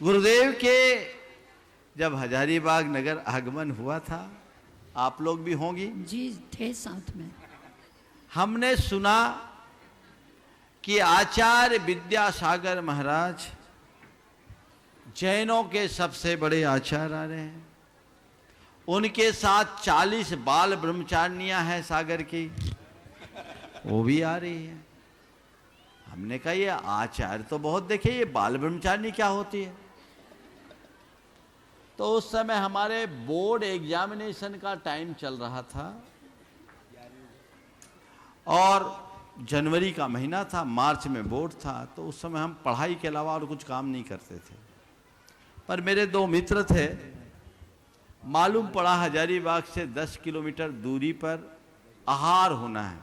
गुरुदेव के जब हजारीबाग नगर आगमन हुआ था, आप लोग भी होंगी जी, थे साथ में। हमने सुना कि आचार्य विद्यासागर महाराज जैनों के सबसे बड़े आचार्य आ रहे हैं। उनके साथ 40 बाल ब्रह्मचारिणियां हैं सागर की, वो भी आ रही है। हमने कहा ये आचार्य तो बहुत देखे, ये बाल ब्रह्मचारिणी क्या होती है? तो उस समय हमारे बोर्ड एग्जामिनेशन का टाइम चल रहा था और जनवरी का महीना था, मार्च में बोर्ड था। तो उस समय हम पढ़ाई के अलावा और कुछ काम नहीं करते थे। पर मेरे दो मित्र थे, मालूम पड़ा हजारीबाग से 10 किलोमीटर दूरी पर आहार होना है।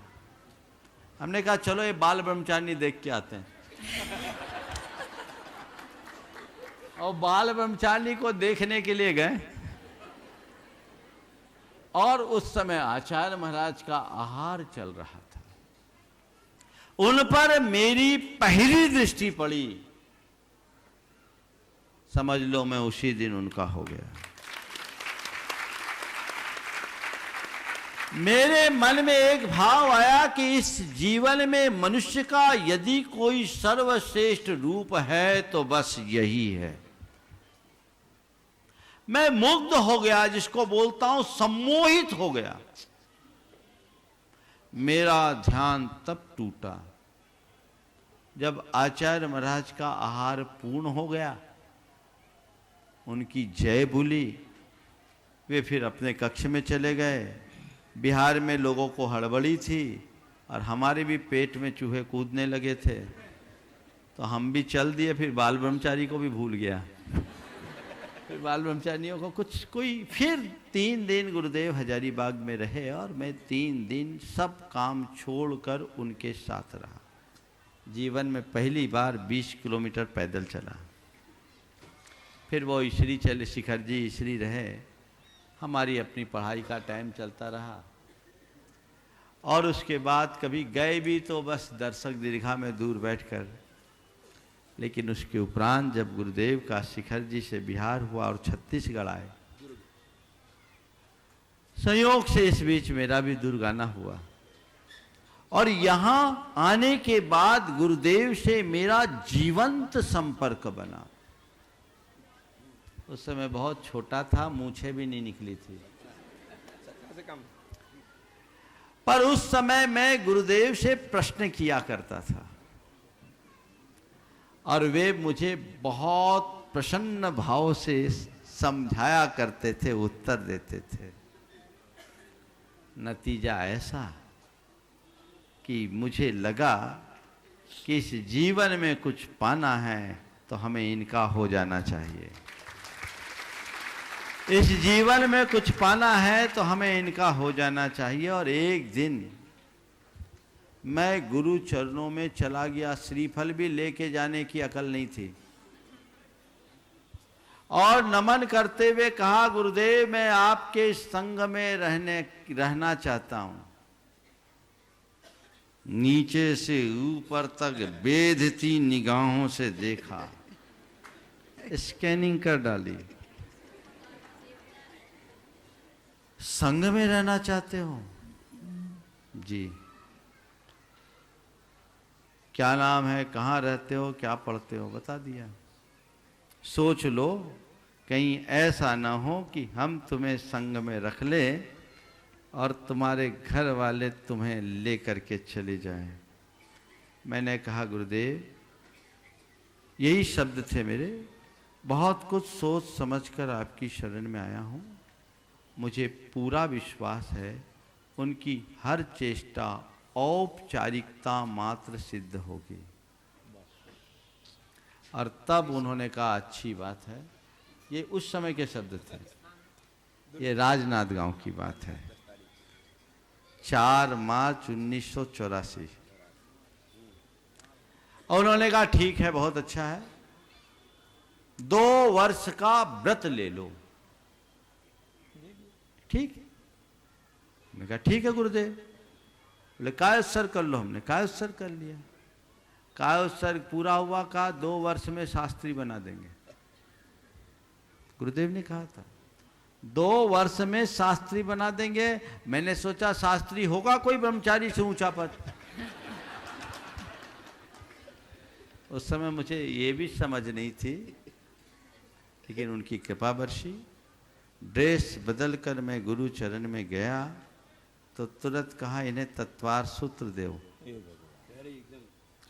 हमने कहा चलो ये बाल ब्रह्मचारिणी देख के आते हैं। और बाल ब्रह्मचारिणी को देखने के लिए गए और उस समय आचार्य महाराज का आहार चल रहा था। उन पर मेरी पहली दृष्टि पड़ी, समझ लो मैं उसी दिन उनका हो गया। मेरे मन में एक भाव आया कि इस जीवन में मनुष्य का यदि कोई सर्वश्रेष्ठ रूप है तो बस यही है। मैं मुग्ध हो गया, जिसको बोलता हूं सम्मोहित हो गया। मेरा ध्यान तब टूटा जब आचार्य महाराज का आहार पूर्ण हो गया, उनकी जय बोली, वे फिर अपने कक्ष में चले गए। बिहार में लोगों को हड़बड़ी थी और हमारे भी पेट में चूहे कूदने लगे थे, तो हम भी चल दिए। फिर बाल ब्रह्मचारी को भी भूल गया। फिर बाल ब्रह्मचारियों को फिर 3 दिन गुरुदेव हजारीबाग में रहे और मैं 3 दिन सब काम छोड़कर उनके साथ रहा। जीवन में पहली बार 20 किलोमीटर पैदल चला। फिर वो ईश्वरी चले, शिखर जी ईश्वरी रहे, हमारी अपनी पढ़ाई का टाइम चलता रहा। और उसके बाद कभी गए भी तो बस दर्शक दीर्घा में दूर बैठकर। लेकिन उसके उपरांत जब गुरुदेव का शिखर जी से बिहार हुआ और छत्तीसगढ़ आए, संयोग से इस बीच मेरा भी दुर्गाना हुआ। और यहां आने के बाद गुरुदेव से मेरा जीवंत संपर्क बना। उस समय बहुत छोटा था, मूछें भी नहीं निकली थी, पर उस समय मैं गुरुदेव से प्रश्न किया करता था और वे मुझे बहुत प्रसन्न भाव से समझाया करते थे, उत्तर देते थे। नतीजा ऐसा कि मुझे लगा कि इस जीवन में कुछ पाना है तो हमें इनका हो जाना चाहिए। इस जीवन में कुछ पाना है तो हमें इनका हो जाना चाहिए। और एक दिन मैं गुरु चरणों में चला गया, श्रीफल भी लेके जाने की अकल नहीं थी, और नमन करते हुए कहा, गुरुदेव मैं आपके संग में रहना चाहता हूं। नीचे से ऊपर तक बेधती निगाहों से देखा, स्कैनिंग कर डाली। संग में रहना चाहते हो? जी। क्या नाम है, कहाँ रहते हो, क्या पढ़ते हो? बता दिया। सोच लो, कहीं ऐसा ना हो कि हम तुम्हें संग में रख ले और तुम्हारे घर वाले तुम्हें ले करके चले जाएं। मैंने कहा गुरुदेव, यही शब्द थे मेरे, बहुत कुछ सोच समझकर आपकी शरण में आया हूँ। मुझे पूरा विश्वास है उनकी हर चेष्टा औपचारिकता मात्र सिद्ध होगी। और तब उन्होंने कहा अच्छी बात है। ये उस समय के शब्द थे, ये राजनांद गांव की बात है, 4 मार्च 1984। और उन्होंने कहा ठीक है, बहुत अच्छा है, 2 वर्ष का व्रत ले लो। ठीक है, मैंने कहा ठीक है गुरुदेव। बोले काय उत्सर्ग कर लो। हमने काय उत्सर्ग कर लिया। काय उत्सर्ग पूरा हुआ, कहा 2 वर्ष में शास्त्री बना देंगे। गुरुदेव ने कहा था 2 वर्ष में शास्त्री बना देंगे। मैंने सोचा शास्त्री होगा कोई ब्रह्मचारी से ऊंचा पद। उस समय मुझे ये भी समझ नहीं थी, लेकिन उनकी कृपा बरसी। ड्रेस बदलकर मैं गुरु चरण में गया तो तुरंत कहा इन्हें तत्वार सूत्र दो।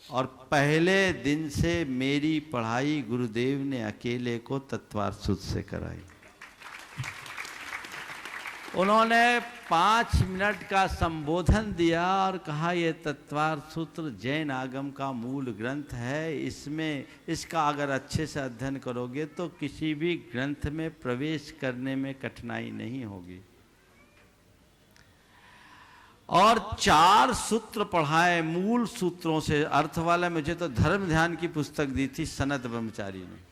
और पहले दिन से मेरी पढ़ाई गुरुदेव ने अकेले को तत्वार सूत्र से कराई। उन्होंने 5 मिनट का संबोधन दिया और कहा यह तत्वार सूत्र जैन आगम का मूल ग्रंथ है, इसमें इसका अगर अच्छे से अध्ययन करोगे तो किसी भी ग्रंथ में प्रवेश करने में कठिनाई नहीं होगी। और 4 सूत्र पढ़ाए मूल सूत्रों से अर्थ वाला। मुझे तो धर्म ध्यान की पुस्तक दी थी सनत ब्रह्मचारी ने।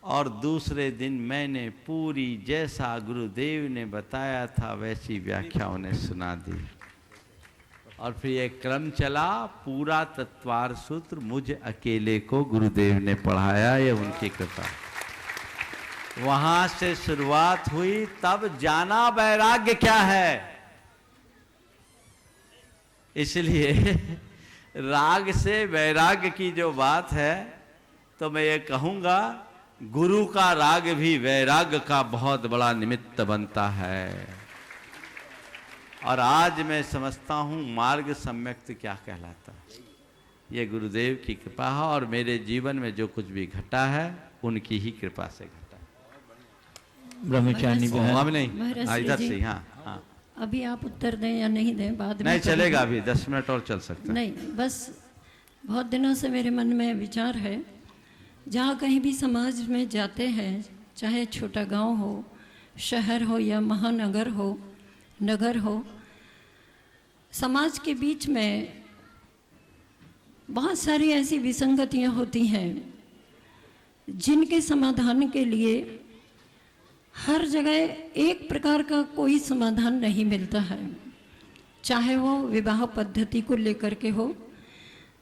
और दूसरे दिन मैंने पूरी जैसा गुरुदेव ने बताया था वैसी व्याख्या उन्हें सुना दी। और फिर ये क्रम चला, पूरा तत्वार सूत्र मुझ अकेले को गुरुदेव ने पढ़ाया। ये उनकी कृपा। वहां से शुरुआत हुई, तब जाना वैराग्य क्या है। इसलिए राग से वैराग्य की जो बात है, तो मैं ये कहूँगा गुरु का राग भी वैराग्य का बहुत बड़ा निमित्त बनता है। और आज मैं समझता हूँ मार्ग सम्यक्त क्या कहलाता है। ये गुरुदेव की कृपा है और मेरे जीवन में जो कुछ भी घटा है उनकी ही कृपा से घटा है। ब्रह्मचारी नहीं, इधर से। हाँ हाँ, अभी आप उत्तर दें या नहीं दें, बाद में नहीं चलेगा, अभी 10 मिनट और चल सकता है। नहीं, बस बहुत दिनों से मेरे मन में विचार है, जहाँ कहीं भी समाज में जाते हैं, चाहे छोटा गांव हो, शहर हो या महानगर हो, नगर हो, समाज के बीच में बहुत सारी ऐसी विसंगतियाँ होती हैं जिनके समाधान के लिए हर जगह एक प्रकार का कोई समाधान नहीं मिलता है। चाहे वो विवाह पद्धति को लेकर के हो,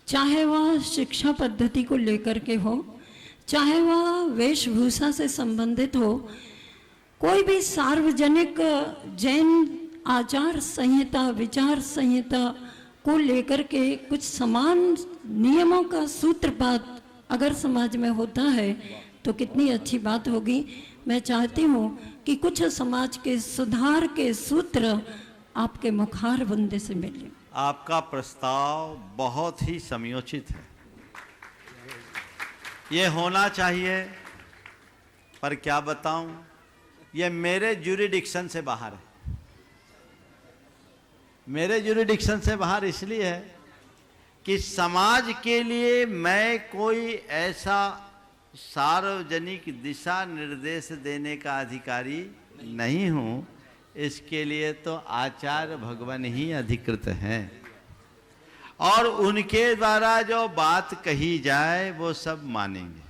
चाहे वह शिक्षा पद्धति को लेकर के हो, चाहे वह वेशभूषा से संबंधित हो, कोई भी सार्वजनिक जैन आचार संहिता, विचार संहिता को लेकर के कुछ समान नियमों का सूत्रपात अगर समाज में होता है तो कितनी अच्छी बात होगी। मैं चाहती हूँ कि कुछ समाज के सुधार के सूत्र आपके मुखार बंदे से मिले। आपका प्रस्ताव बहुत ही समयोचित है, ये होना चाहिए। पर क्या बताऊं, ये मेरे ज्यूरिडिक्शन से बाहर है। मेरे ज्यूरिडिक्शन से बाहर इसलिए है कि समाज के लिए मैं कोई ऐसा सार्वजनिक दिशा निर्देश देने का अधिकारी नहीं हूँ। इसके लिए तो आचार्य भगवान ही अधिकृत हैं और उनके द्वारा जो बात कही जाए वो सब मानेंगे।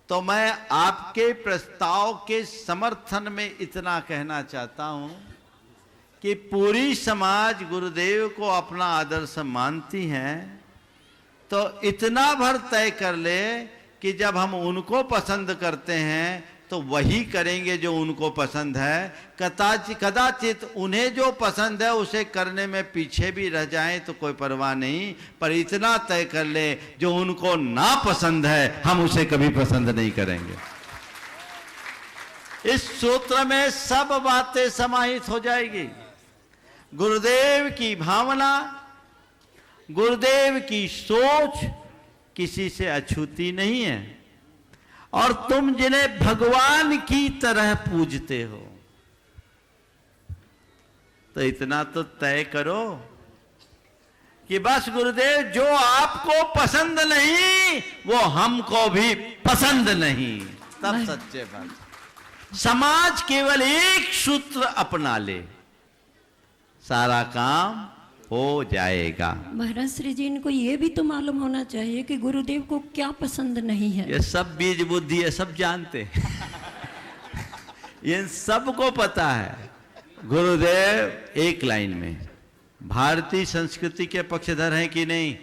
तो मैं आपके प्रस्ताव के समर्थन में इतना कहना चाहता हूँ कि पूरी समाज गुरुदेव को अपना आदर्श मानती हैं, तो इतना भर तय कर ले कि जब हम उनको पसंद करते हैं तो वही करेंगे जो उनको पसंद है। कदाचित उन्हें जो पसंद है उसे करने में पीछे भी रह जाएं तो कोई परवाह नहीं, पर इतना तय कर ले जो उनको ना पसंद है हम उसे कभी पसंद नहीं करेंगे। इस सूत्र में सब बातें समाहित हो जाएगी। गुरुदेव की भावना, गुरुदेव की सोच किसी से अछूती नहीं है, और तुम जिन्हें भगवान की तरह पूजते हो तो इतना तो तय करो कि बस गुरुदेव जो आपको पसंद नहीं वो हमको भी पसंद नहीं, तब सच्चे बात। समाज केवल एक सूत्र अपना ले, सारा काम हो जाएगा। महाराज श्री जी, इनको ये भी तो मालूम होना चाहिए कि गुरुदेव को क्या पसंद नहीं है। ये सब बीज बुद्धि है, सब जानते हैं। ये सबको पता है। गुरुदेव एक लाइन में भारतीय संस्कृति के पक्षधर हैं कि नहीं,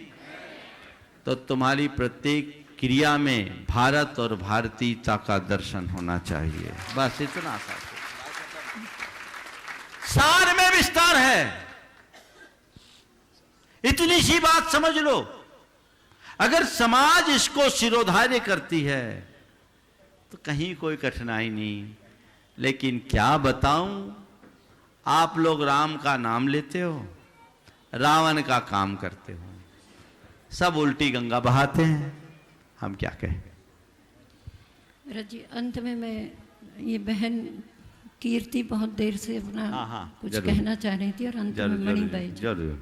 तो तुम्हारी प्रत्येक क्रिया में भारत और भारतीयता का दर्शन होना चाहिए। बस इतना सा, सार में विस्तार है। इतनी सी बात समझ लो। अगर समाज इसको शिरोधार्य करती है तो कहीं कोई कठिनाई नहीं। लेकिन क्या बताऊं, आप लोग राम का नाम लेते हो, रावण का काम करते हो, सब उल्टी गंगा बहाते हैं, हम क्या कहें। महाराज जी, अंत में मैं, ये बहन कीर्ति बहुत देर से अपना कुछ जरूर कहना चाह रही थी, और अंत में मणिबाई जी। जरूर।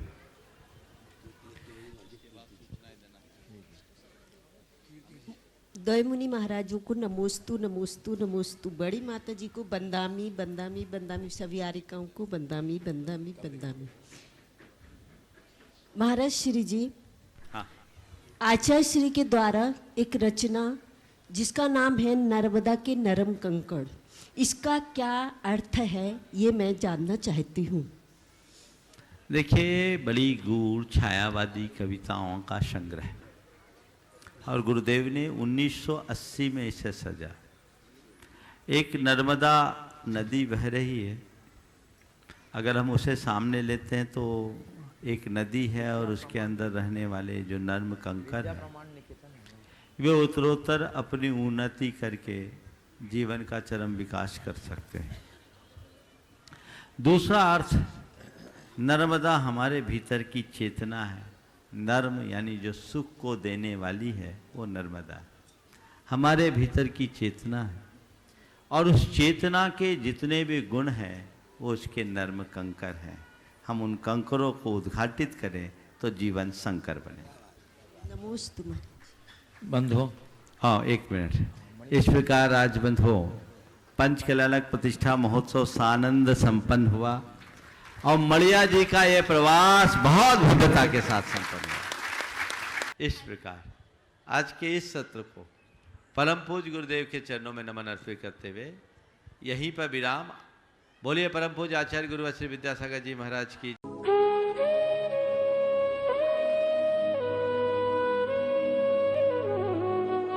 दय मुनि महाराजों को नमोस्तु नमोस्तु नमोस्तु, बड़ी माता जी को बंदामी बंदामी बंदामी, सभी आरिकाओं को बंदामी बंदामी बंदामी। महाराज श्री जी, आचार्य श्री के द्वारा एक रचना जिसका नाम है नर्मदा के नरम कंकड़, इसका क्या अर्थ है ये मैं जानना चाहती हूँ। देखिए, बड़ी गूढ़ छायावादी कविताओं का संग्रह, और गुरुदेव ने 1980 में इसे सजा। एक नर्मदा नदी बह रही है, अगर हम उसे सामने लेते हैं तो एक नदी है, और उसके अंदर रहने वाले जो नर्म कंकर हैं वे उत्तरोत्तर अपनी उन्नति करके जीवन का चरम विकास कर सकते हैं। दूसरा अर्थ, नर्मदा हमारे भीतर की चेतना है। नर्म यानी जो सुख को देने वाली है वो नर्मदा हमारे भीतर की चेतना है, और उस चेतना के जितने भी गुण हैं वो उसके नर्म कंकर हैं। हम उन कंकरों को उद्घाटित करें तो जीवन शंकर बने। नमोस्तु बंधु। हाँ, एक मिनट। इस प्रकार आज बंधु पंचकल्याणक प्रतिष्ठा महोत्सव सानंद संपन्न हुआ, और मड़िया जी का यह प्रवास बहुत भव्यता के साथ संपन्न हुआ। इस प्रकार आज के इस सत्र को परम पूज्य गुरुदेव के चरणों में नमन अर्पित करते हुए यहीं पर विराम। बोलिए परम पूज्य आचार्य गुरु श्री विद्यासागर जी महाराज की।